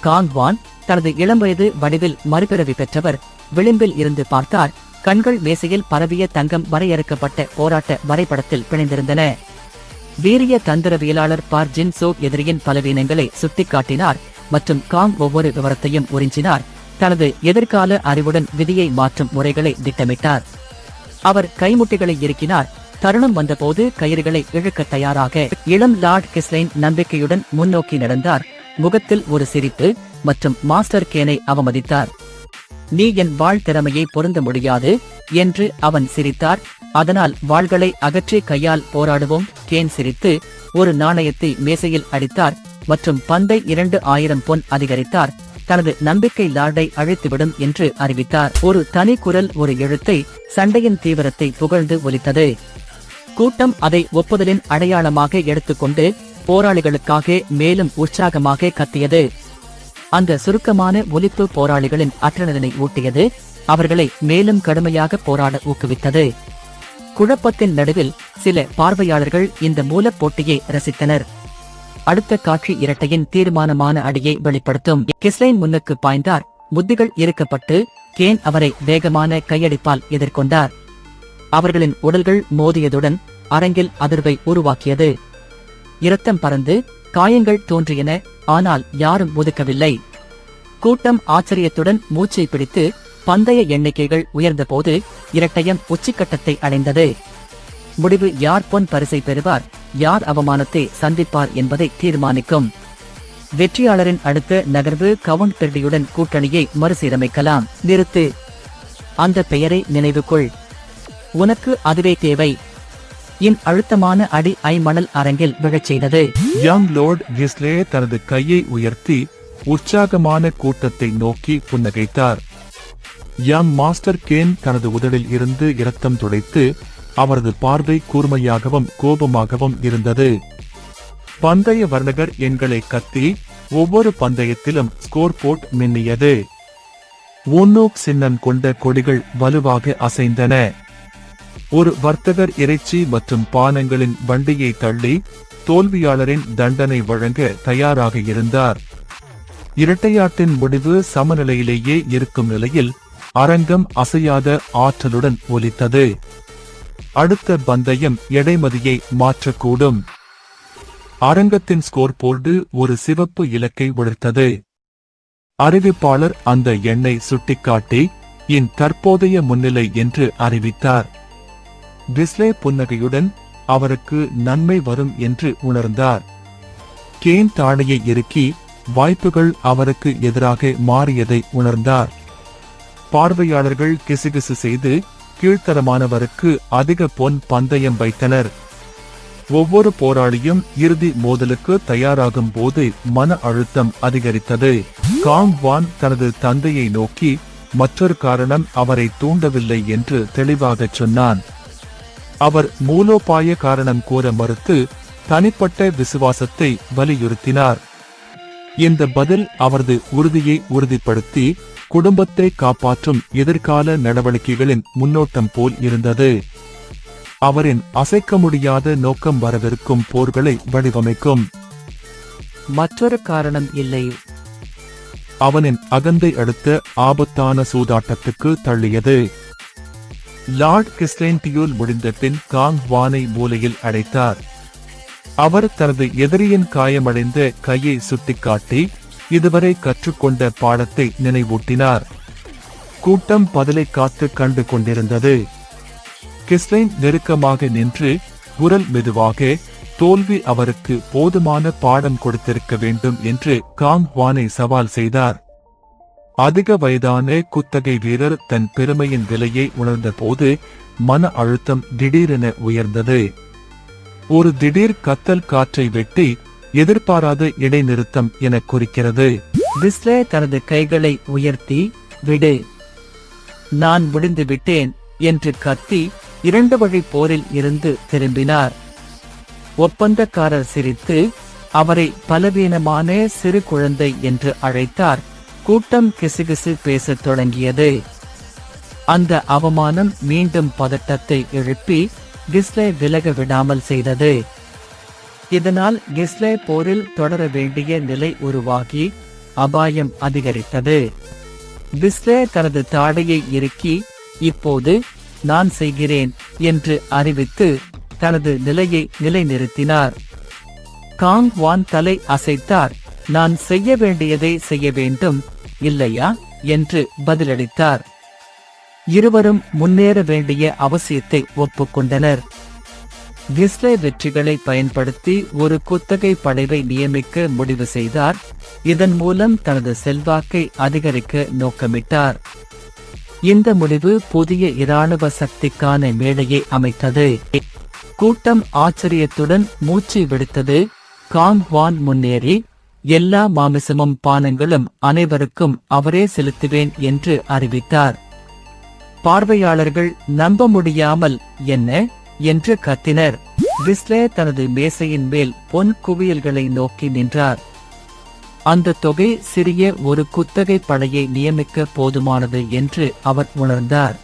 காங் வான் தனது இளம்வயது வடிவில் மறுபிறவி பெற்றவர் விளிம்பில் இருந்து பார்த்தார். கண்கள் மேசையில் பரவிய தங்கம் வரையறுக்கப்பட்ட போராட்ட வரைபடத்தில் பிணைந்திருந்தன. வீரிய தந்திரவியலாளர் பார் ஜின் சோ எதிரியின் பலவீனங்களை சுட்டிக்காட்டினார் மற்றும் காங் ஒவ்வொரு விவரத்தையும் உறிஞ்சினார். தனது எதிர்கால அறிவுடன் விதியை மாற்றும் முறைகளை திட்டமிட்டார். அவர் கைமுட்டிகளை இறுக்கினார். தருணம் வந்தபோது கயிறுகளை இழுக்க தயாராக இளம் லார்ட் கிஸ்லைன் நம்பிக்கையுடன் முன்னோக்கி நடந்தார். முகத்தில் ஒரு சிரிப்பு மற்றும் மாஸ்டர் கேனை அவமதித்தார். நீ என் வாழ் திறமையை பொருந்த முடியாது என்று அவன் சிரித்தார். அதனால் வாள்களை அகற்றி கையால் போராடுவோம். கேன் சிரித்து ஒரு நாணயத்தை மேசையில் அடித்தார் மற்றும் பந்தை 2000 பொன் அதிகரித்தார். தனது நம்பிக்கை லார்டை அழைத்துவிடும் என்று அறிவித்தார். ஒரு தனி குரல் ஒரு எழுத்தை, சண்டையின் தீவிரத்தை புகழ்ந்து ஒலித்தது. கூட்டம் அதை ஒப்புதலின் அடையாளமாக எடுத்துக்கொண்டு போராளிகளுக்காக மேலும் உற்சாகமாக கத்தியது. அந்த சுருக்கமான ஒலிப்பு போராளிகளின் அட்ரினலினை ஊட்டியது. அவர்களை மேலும் கடுமையாக போராட ஊக்குவித்தது. குழப்பத்தின் நடுவில் சில பார்வையாளர்கள் இந்த மூலப் போட்டியை ரசித்தனர். அடுத்த காட்சி இரட்டையின் தீர்மானமான அடியை வெளிப்படுத்தும். கிஸ்லைன் முன்னுக்கு பாய்ந்தார். முத்திகள் இறுக்கப்பட்டு கேன் அவரை வேகமான கையடிப்பால் எதிர்கொண்டார். அவர்களின் உடல்கள் மோதியதுடன் அரங்கில் அதிர்வை உருவாக்கியது. இரத்தம் பறந்து காயங்கள் தோன்றியன. ஆனால் யாரும் ஒதுக்கவில்லை. கூட்டம் ஆச்சரியத்துடன் மூச்சை பிடித்து பந்தய எண்ணிக்கைகள் உயர்ந்தபோது இரட்டையம் உச்சிக்கட்டத்தை அடைந்தது. முடிவு யார் பொன் பரிசை பெறுவார், யார் அவமானத்தை சந்திப்பார் என்பதை தீர்மானிக்கும். வெற்றியாளரின் அடுத்த நகர்வு கவுண்ட் பெர்டியுடன் கூட்டணியை மறுசீரமைக்கலாம். நிறுத்து. அந்த பெயரை நினைவுகொள். உனக்கு அதுவே தேவை. இன் அழுத்தமான அடி மணல் அரங்கில் விழச் செய்தது. யங் லோர்ட் கிஸ்லே தனது கையை உயர்த்தி உற்சாகமான கூட்டத்தை நோக்கி புன்னகைத்தார். யங் மாஸ்டர் கேன் தனது உதடில் இருந்து இரத்தம் துடைத்து அவரது பார்வை கூர்மையாகவும் கோபமாகவும் இருந்தது. பந்தய வர்ணகர் எண்களை கத்தி ஒவ்வொரு பந்தயத்திலும் ஸ்கோர் போர்ட் மின்னியது. ஒன்னோக் சின்னம் கொண்ட கொடிகள் வலுவாக அசைந்தன. ஒரு வர்த்தகர் இறைச்சி மற்றும் பானங்களின் வண்டியை தள்ளி தோல்வியாளரின் தண்டனை வழங்க தயாராக இருந்தார். இரட்டையாட்டின் முடிவு சமநிலையிலேயே இருக்கும் நிலையில் அரங்கம் அசையாத ஆற்றலுடன் ஒலித்தது. அடுத்த பந்தயம் எடைமதியை மாற்றக்கூடும். அரங்கத்தின் ஸ்கோர் போர்டு ஒரு சிவப்பு இலக்கை ஒளிர்த்தது. அறிவிப்பாளர் அந்த எண்ணை சுட்டிக்காட்டி இன் தற்போதைய முன்னிலை என்று அறிவித்தார். கிஸ்லே புன்னகையுடன் அவருக்கு நன்மை வரும் என்று உணர்ந்தார். கேன் தாடையை இறுக்கி வாய்ப்புகள் அவருக்கு எதிராக மாறியதை உணர்ந்தார். பார்வையாளர்கள் கிசுகிசு செய்து கீழ்த்தரமானவருக்கு அதிக பொன் பந்தயம் வைத்தனர். ஒவ்வொரு போராளியும் இறுதி மோதலுக்கு தயாராகும் போது மன அழுத்தம் அதிகரித்தது. காங் வான் தனது தந்தையை நோக்கி மற்றொரு காரணம் அவரை தூண்டவில்லை என்று தெளிவாகச் சொன்னான். அவர் மூலோபாய காரணம் கூற மறுத்து தனிப்பட்ட விசுவாசத்தை வலியுறுத்தினார். இந்த பதில் அவரது உறுதியை உறுதிப்படுத்தி குடும்பத்தை காப்பாற்றும் எதிர்கால நடவடிக்கைகளின் முன்னோட்டம் போல் இருந்தது. அவரின் அசைக்க முடியாத நோக்கம் வரவிருக்கும் போர்களை வடிவமைக்கும். மற்றொரு காரணம் இல்லை. அவனின் அகந்தை அடுத்த ஆபத்தான சூதாட்டத்துக்கு தள்ளியது. லார்ட் கிஸ்லைன் டியூல் முடிந்த பின் காங் வானை மூலையில் அடைத்தார். அவர் தனது எதிரியின் காயமடைந்த கையை சுட்டிக்காட்டி இதுவரை கற்றுக்கொண்ட பாடத்தை நினைவூட்டினார். கூட்டம் பதிலை காத்து கண்டு கொண்டிருந்தது. கிஸ்லைன் நெருக்கமாக நின்று குரல் மெதுவாக தோல்வி அவருக்கு போதுமான பாடம் கொடுத்திருக்க வேண்டும் என்று காங் வானை சவால் செய்தார். அதிக வயதான குத்தகை வீரர் தன் பெருமையின் விலையை உணர்ந்த போது மன அழுத்தம் திடீரென உயர்ந்தது. ஒரு திடீர் கத்தல் காற்றை வெட்டி எதிர்பாராத இடைநிறுத்தம் என குறிக்கிறது. கிஸ்லே தனது கைகளை உயர்த்தி, விடு, நான் முடிந்து விட்டேன் என்று கத்தி 2 வழி போரில் இருந்து திரும்பினார். ஒப்பந்தக்காரர் சிரித்து அவரை பலவீனமான சிறு குழந்தை என்று அழைத்தார். கூட்டம் கிசுகிசு பேசத் தொடங்கியது. அந்த அவமானம் மீண்டும் பதட்டத்தை எழுப்பி கிஸ்லே விலக விடாமல் செய்தது. இதனால் கிஸ்லே போரில் தொடர வேண்டிய நிலை உருவாகி அபாயம் அதிகரித்தது. கிஸ்லே தனது தாடையை இறுக்கி, இப்போது நான் செய்கிறேன் என்று அறிவித்து தனது நிலையை நிலைநிறுத்தினார். காங் வான் தலை அசைத்தார். நான் செய்ய வேண்டியதை செய்ய வேண்டும், இல்லையா என்று பதிலளித்தார். இருவரும் முன்னேற வேண்டிய அவசியத்தை ஒப்புக்கொண்டனர். கிஸ்லே வெற்றிகளை பயன்படுத்தி ஒரு குத்தகை படைவை நியமிக்க முடிவு செய்தார். இதன் மூலம் தனது செல்வாக்கை அதிகரிக்க நோக்கமிட்டார். இந்த முடிவு புதிய இராணுவ சக்திக்கான மேடையை அமைத்தது. கூட்டம் ஆச்சரியத்துடன் மூச்சு விடுத்தது. காங் வான் முன்னேறி, எல்லா மாமிசமும் பானங்களும் அனைவருக்கும் அவரே செலுத்துவேன் என்று அறிவித்தார். பார்வையாளர்கள் நம்ப முடியாமல், என்ன என்று கத்தினர். கிஸ்லே தனது மேசையின் மேல் பொன் குவியல்களை நோக்கி நின்றார். அந்த தொகை சிறிய ஒரு குத்தகை படையை நியமிக்க போதுமானது என்று அவர் உணர்ந்தார்.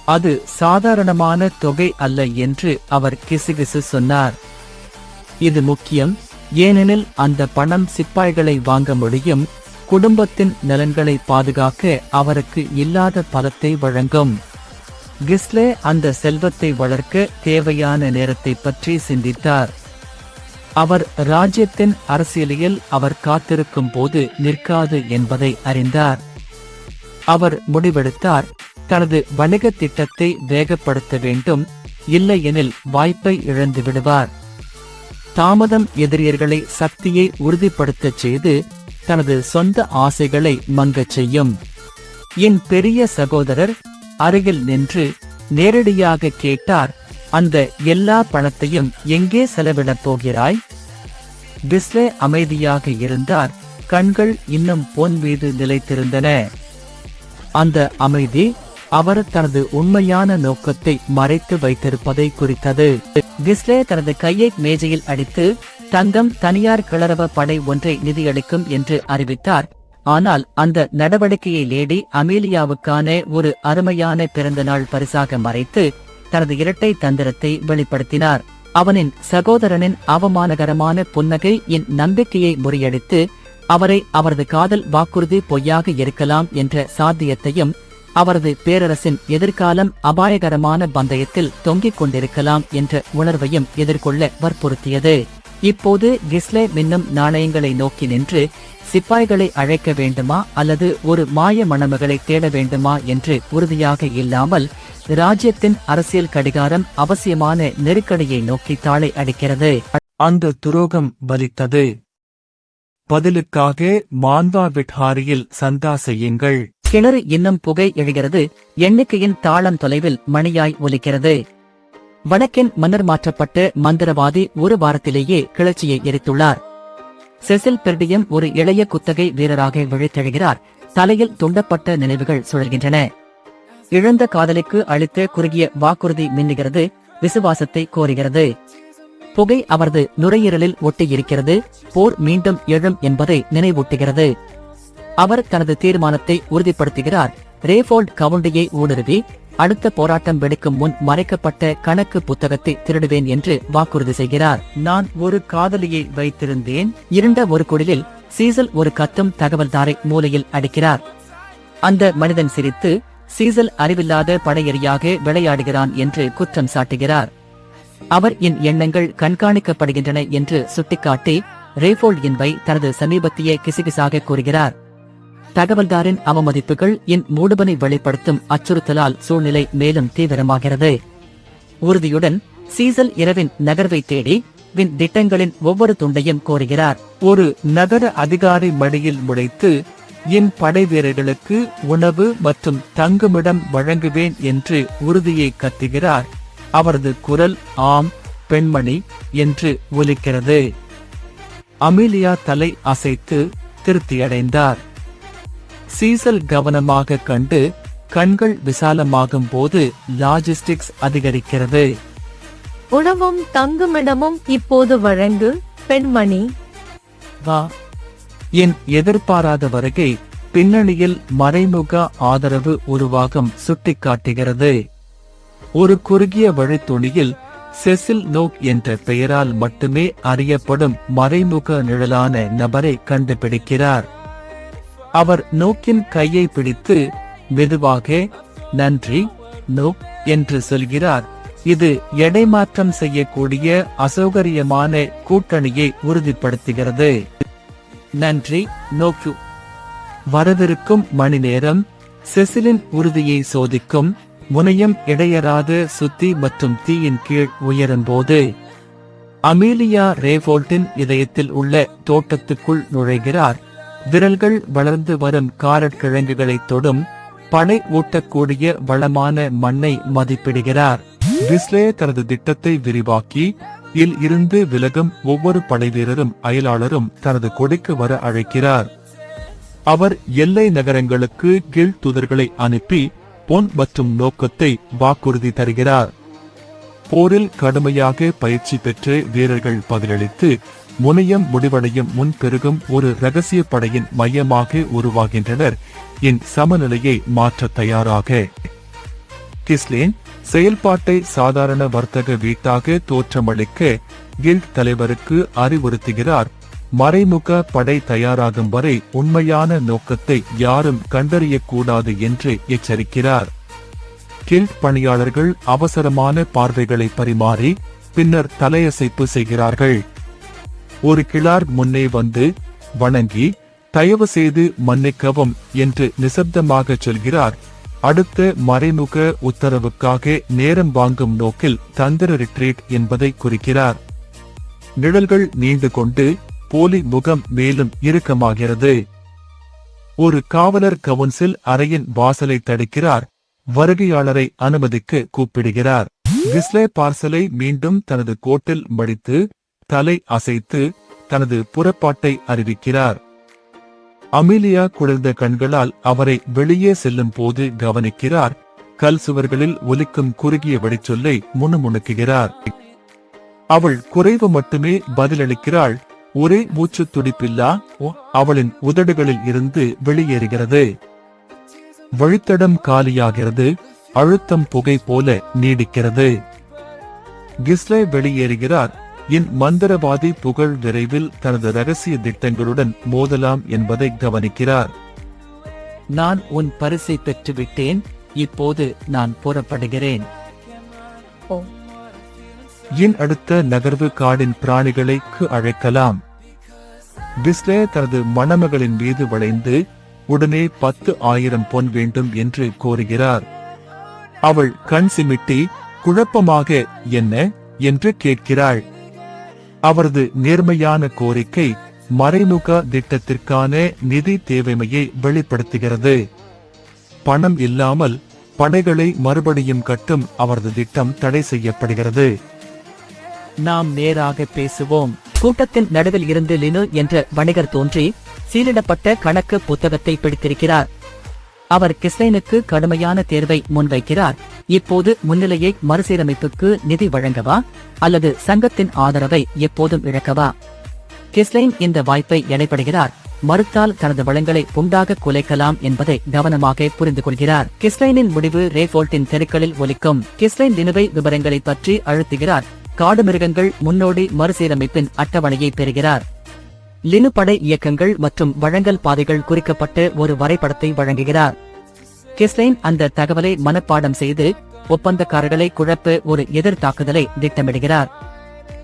அது சாதாரணமான தொகை அல்ல என்று அவர் கிசுகிசு சொன்னார். இது முக்கியம், ஏனெனில் அந்த பணம் சிப்பாய்களை வாங்க முடியும், குடும்பத்தின் நலன்களை பாதுகாக்க அவருக்கு இல்லாத பலத்தை வழங்கும். கிஸ்லே அந்த செல்வத்தை வளர்க்க தேவையான நேரத்தை பற்றி சிந்தித்தார். அவர் ராஜ்யத்தின் அரசியலில் அவர் காத்திருக்கும் போது நிற்காது என்பதை அறிந்தார். அவர் முடிவெடுத்தார், தனது வணிக திட்டத்தை வேகப்படுத்த வேண்டும், இல்லையெனில் வாய்ப்பை இழந்து விடுவார். தாமதம் எதிரியர்களை சக்தியை உறுதிப்படுத்தச் செய்து தனது சொந்த ஆசைகளை மங்கச் செய்யும். என் பெரிய சகோதரர் அருகில் நின்று நேரடியாக கேட்டார், அந்த எல்லா பணத்தையும் எங்கே செலவிடப் போகிறாய்? கிஸ்லே அமைதியாக இருந்தார். கண்கள் இன்னும் பொன் மீது நிலைத்திருந்தன. அந்த அமைதி அவர் தனது உண்மையான நோக்கத்தை மறைத்து வைத்திருப்பதை குறித்தது. கிஸ்லே தனது கையை மேஜையில் அடித்து, தங்கம் தனியார் கிளறவ படை ஒன்றை நிதியளிக்கும் என்று அறிவித்தார். ஆனால் அந்த நடவடிக்கையை லேடி அமேலியாவுக்கான ஒரு அருமையான பிறந்த நாள் பரிசாக மறைத்து தனது இரட்டை தந்திரத்தை வெளிப்படுத்தினார். அவனின் சகோதரனின் அவமானகரமான புன்னகை என் நம்பிக்கையை முறியடித்து அவரை அவரது காதல் வாக்குறுதி பொய்யாக இருக்கலாம் என்ற சாத்தியத்தையும் அவரது பேரரசின் எதிர்காலம் அபாயகரமான பந்தயத்தில் தொங்கிக் கொண்டிருக்கலாம் என்ற உணர்வையும் எதிர்கொள்ள வற்புறுத்தியது. இப்போது கிஸ்லே மின்னும் நாணயங்களை நோக்கி நின்று, சிப்பாய்களை அழைக்க வேண்டுமா அல்லது ஒரு மாய மணமகளை தேட வேண்டுமா என்று உறுதியாக இல்லாமல், ராஜ்யத்தின் அரசியல் கடிகாரம் அவசியமான நெருக்கடியை நோக்கி தாளை அடிக்கிறது. அந்த துரோகம் பலித்தது. பதிலுக்காக மான்வா விட்ஹாரியில் சந்தா செய்யுங்கள். கிணறு இன்னும் புகை எழுகிறது. எண்ணிக்கையின் தாளம் தொலைவில் மணியாய் ஒலிக்கிறது. வடக்கின் மன்னர் மாற்றப்பட்டு மந்திரவாதி ஒரு வாரத்திலேயே கிளர்ச்சியை எரித்துள்ளார். செசில் பெர்டியம் ஒரு இளைய குத்தகை வீரராக விழித்தெழுகிறார். தலையில் துண்டப்பட்ட நினைவுகள் சுழல்கின்றன. இழந்த காதலிக்கு அளித்த குறுகிய வாக்குறுதி மின்னுகிறது, விசுவாசத்தை கோருகிறது. புகை அவரது நுரையீரலில் ஒட்டியிருக்கிறது. போர் மீண்டும் எழும் என்பதை நினைவூட்டுகிறது. அவர் தனது தீர்மானத்தை உறுதிப்படுத்துகிறார். ரேஃபோல்ட் கவுண்டியை ஊடுருவி அடுத்த போராட்டம் வெடிக்கும் முன் மறைக்கப்பட்ட கணக்கு புத்தகத்தை திருடுவேன் என்று வாக்குறுதி செய்கிறார். நான் ஒரு காதலியை வைத்திருந்தேன். இருண்ட ஒரு குடிலில் சீசல் ஒரு கத்தும் தகவல்தாரை மூலையில் அடிக்கிறார். அந்த மனிதன் சிரித்து, சீசல் அறிவில்லாத படையெறியாக விளையாடுகிறான் என்று குற்றம் சாட்டுகிறார். அவர் என் எண்ணங்கள் கண்காணிக்கப்படுகின்றன என்று சுட்டிக்காட்டி ரேஃபோல்ட் என்பை தனது சமீபத்திய கிசுகிசாக கூறுகிறார். தகவல்தாரின் அவமதிப்புகள் என் மூடுபனை வெளிப்படுத்தும் அச்சுறுத்தலால் சூழ்நிலை மேலும் தீவிரமாகிறது. உறுதியுடன் சீசல் இரவின் நகர்வை தேடி வின் திட்டங்களின் ஒவ்வொரு துண்டையும் கோருகிறார். ஒரு நகர அதிகாரி மடியில் முளைத்து, என் படை வீரர்களுக்கு உணவு மற்றும் தங்குமிடம் வழங்குவேன் என்று உறுதியை கத்துகிறார். அவரது குரல், ஆம், பெண்மணி என்று ஒலிக்கிறது. அமீலியா தலை அசைத்து திருப்தியடைந்தார். சீசல் கவனமாக கண்டு கண்கள் விசாலமாகும் போது லாஜிஸ்டிக்ஸ் அதிகரிக்கிறது. உணவும் தங்குமிடமும் இப்போது வழங்கு, பெண்மணி. வா. என் எதிர்பாராத வருகை பின்னணியில் மறைமுக ஆதரவு உருவாகம் சுட்டிக்காட்டுகிறது. ஒரு குறுகிய வழித்துணியில் செசில் நோக் என்ற பெயரால் மட்டுமே அறியப்படும் மறைமுக நிழலான நபரை கண்டுபிடிக்கிறார். அவர் நோக்கின் கையை பிடித்து மெதுவாக நன்றி நோக் என்று சொல்கிறார். இது எடைமாற்றம் செய்யக்கூடிய அசௌகரியமான கூட்டணியை உறுதிப்படுத்துகிறது. நன்றி நோக்கு. வரவிருக்கும் மணி நேரம் செசிலின் உறுதியை சோதிக்கும். முனையம் இடையறாத சுத்தி மற்றும் தீயின் கீழ் உயரும்போது அமீலியா ரேவோல்ட்டின் இதயத்தில் உள்ள தோட்டத்துக்குள் நுழைகிறார். விரல்கள் வளர்ந்து வரும் காரட்கிழங்குகளை தொடும். படை ஊட்டக்கூடிய வளமான மண்ணை மதிப்பிடுகிறார். விஸ்லே தனது திட்டத்தை விரிவாக்கி இல் இருந்து விலகும் ஒவ்வொரு படைவீரரும் அயலாளரும் தனது கொடிக்கு வர அழைக்கிறார். அவர் எல்லை நகரங்களுக்கு கீழ் தூதர்களை அனுப்பி பொன் மற்றும் நோக்கத்தை வாக்குறுதி தருகிறார். போரில் கடுமையாக பயிற்சி பெற்று வீரர்கள் பதிலளித்து முனையம் முடிவடையும் முன் பெருகும் ஒரு இரகசிய படையின் மையமாக உருவாகின்றனர். என் சமநிலையை மாற்ற தயாராக. கிஸ்லேன் செயல்பாட்டை சாதாரண வர்த்தக வீட்டாக தோற்றமளிக்க கில்ட் தலைவருக்கு அறிவுறுத்துகிறார். மறைமுக படை தயாராகும் வரை உண்மையான நோக்கத்தை யாரும் கண்டறியக்கூடாது என்று எச்சரிக்கிறார். கில்ட் பணியாளர்கள் அவசரமான பார்வைகளை பரிமாறி பின்னர் தலையசைப்பு செய்கிறார்கள். ஒரு கிளார் முன்னே வந்து வணங்கி தயவு செய்து மன்னிக்கவும் என்று நிசப்தமாக சொல்கிறார். அடுத்த மறைமுக உத்தரவுக்காக நேரம் வாங்கும் நோக்கில் தந்திர ரிட்ரீட் என்பதை குறிக்கிறார். நிழல்கள் நீண்டு கொண்டு போலி முகம் மேலும் இறுக்கமாகிறது. ஒரு காவலர் கவுன்சில் அறையின் வாசலை தடுக்கிறார். வருகையாளரை அனுமதிக்க கூப்பிடுகிறார். கிஸ்லே பார்சலை மீண்டும் தனது கோட்டில் மடித்து தலை அசைத்து தனது புறப்பாட்டை அறிவிக்கிறார். அமீலியா குளிர்ந்த கண்களால் அவரை வெளியே செல்லும் போது கவனிக்கிறார். கல் சுவர்களில் ஒலிக்கும் குறுகிய வழிச்சொல்லை முணுமுணுக்குகிறார். அவள் குறைவு மட்டுமே பதிலளிக்கிறாள். ஒரே மூச்சு துடிப்பில்லா அவளின் உதடுகளில் இருந்து வெளியேறுகிறது. வழித்தடம் காலியாகிறது. அழுத்தம் புகை போல நீடிக்கிறது. கிஸ்லே வெளியேறுகிறார். என் மந்திரவாதி புகழ் விரைவில் தனது ரகசிய திட்டங்களுடன் மோதலாம் என்பதை கவனிக்கிறார். நான் உன் பரிசை பெற்றுவிட்டேன். இப்போது நான் புறப்படுகிறேன். என் அடுத்த நகர்வு காடின் பிராணிகளுக்கு அழைக்கலாம். கிஸ்லே தனது மணமகளின் மீது வளைந்து உடனே 10,000 பொன் வேண்டும் என்று கோருகிறார். அவள் கண் சிமிட்டி குழப்பமாக என்ன என்று கேட்கிறாள். அவரது நேர்மையான கோரிக்கை மறைமுக திட்டத்திற்கான நிதி தேவைமையை வெளிப்படுத்துகிறது. பணம் இல்லாமல் படைகளை மறுபடியும் கட்டும் அவரது திட்டம் தடை செய்யப்படுகிறது. நாம் நேராக பேசுவோம். கூட்டத்தின் நடுவில் இருந்து லினு என்ற வணிகர் தோன்றி சீலிடப்பட்ட கணக்கு புத்தகத்தை பிடித்திருக்கிறார். அவர் கிஸ்லைனுக்கு கடுமையான தேர்வை முன்வைக்கிறார். இப்போது முன்னிலையை மறுசீரமைப்புக்கு நிதி வழங்கவா அல்லது சங்கத்தின் ஆதரவை எப்போதும் இழக்கவா? கிஸ்லைன் இந்த வாய்ப்பை எடைபடுகிறார். மறுத்தால் தனது வளங்களை உண்டாக குலைக்கலாம் என்பதை கவனமாக புரிந்து கொள்கிறார். கிஸ்லைனின் முடிவு ரேவோல்ட்டின் தெருக்களில் ஒலிக்கும். கிஸ்லைன் லினுவை விவரங்களை பற்றி அழுத்துகிறார். காடு மிருகங்கள் முன்னோடி மறுசீரமைப்பின் அட்டவணையை பெறுகிறார். லினு படை இயக்கங்கள் மற்றும் வழங்கல் பாதைகள் குறிக்கப்பட்ட ஒரு வரைபடத்தை வழங்குகிறார். கிஸ்லைன் அந்த தகவலை மனப்பாடம் செய்து ஒப்பந்தக்காரர்களை குழப்ப ஒரு எதிர் தாக்குதலை திட்டமிடுகிறார்.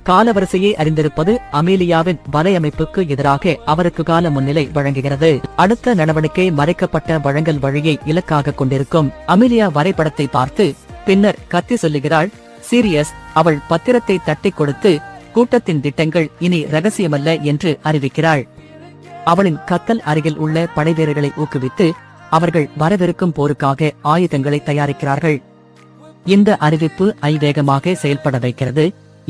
காலவரிசையை அறிந்திருப்பது அமீலியாவின் வலையமைப்புக்கு எதிராக அவருக்கு கால முன்னிலை வழங்குகிறது. அடுத்த நடவடிக்கை மறைக்கப்பட்ட வழங்கல் வழியை இலக்காக கொண்டிருக்கும். அமீலியா வரைபடத்தை பார்த்து பின்னர் கத்தி சொல்லுகிறாள். சீரியஸ். அவள் பத்திரத்தை தட்டி கொடுத்து கூட்டத்தின் திட்டங்கள் இனி ரகசியமல்ல என்று அறிவிக்கிறாள். அவளின் கத்தல் அருகில் உள்ள படைவீரர்களை ஊக்குவித்து அவர்கள் வரவிருக்கும் போருக்காக ஆயுதங்களை தயாரிக்கிறார்கள். இந்த அறிவிப்பு ஐவேகமாக செயல்பட வைக்கிறது.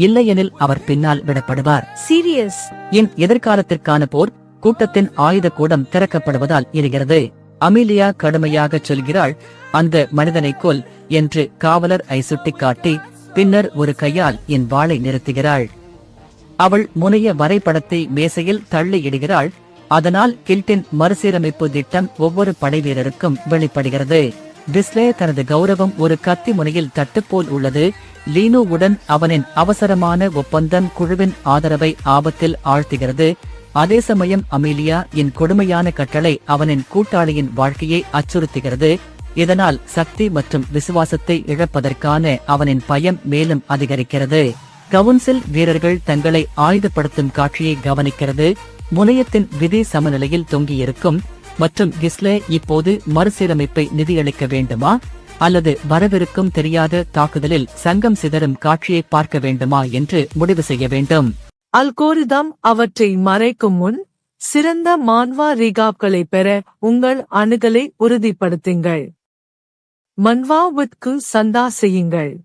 இல்லையெனில் அவர் பின்னால் விடப்படுவார். சீரியஸ். என் எதிர்காலத்திற்கான போர் கூட்டத்தின் ஆயுத கூடம் திறக்கப்படுவதால் இருக்கிறது. அமீலியா கடுமையாகச் சொல்கிறாள், அந்த மனிதனை கொல் என்று காவலர் சுட்டிக்காட்டி பின்னர் ஒரு கையால் என் வாளை நிறுத்துகிறாள். அவள் முனைய வரைபடத்தை மேசையில் தள்ளி இடுகிறாள். அதனால் கில்ட்டின் மறுசீரமைப்பு திட்டம் ஒவ்வொரு படைவீரருக்கும் வெளிப்படுகிறது. டிஸ்லே தனது கௌரவம் ஒரு கத்தி முனையில் தட்டுப்போல் உள்ளது. லீனோவுடன் அவனின் அவசரமான ஒப்பந்தம் குழுவின் ஆதரவை ஆபத்தில் ஆழ்த்துகிறது. அதே சமயம் அமீலியா என் கொடுமையான கட்டளை அவனின் கூட்டாளியின் வாழ்க்கையை அச்சுறுத்துகிறது. இதனால் சக்தி மற்றும் விசுவாசத்தை இழப்பதற்கான அவனின் பயம் மேலும் அதிகரிக்கிறது. கவுன்சில் வீரர்கள் தங்களை ஆயுதப்படுத்தும் காட்சியை கவனிக்கிறது. முனையத்தின் விதி சமநிலையில் தொங்கியிருக்கும் மற்றும் கிஸ்லே இப்போது மறுசீரமைப்பை நிதியளிக்க வேண்டுமா அல்லது வரவிருக்கும் தெரியாத தாக்குதலில் சங்கம் சிதறும் காட்சியை பார்க்க வேண்டுமா என்று முடிவு செய்ய வேண்டும். அல்கோரிதம் அவற்றை மறைக்கும் முன் சிறந்த மான்வா ரீகாப்களை பெற உங்கள் அணுகலை உறுதிப்படுத்துங்கள். மன்வாவுக்கு சந்தா செய்யுங்கள்.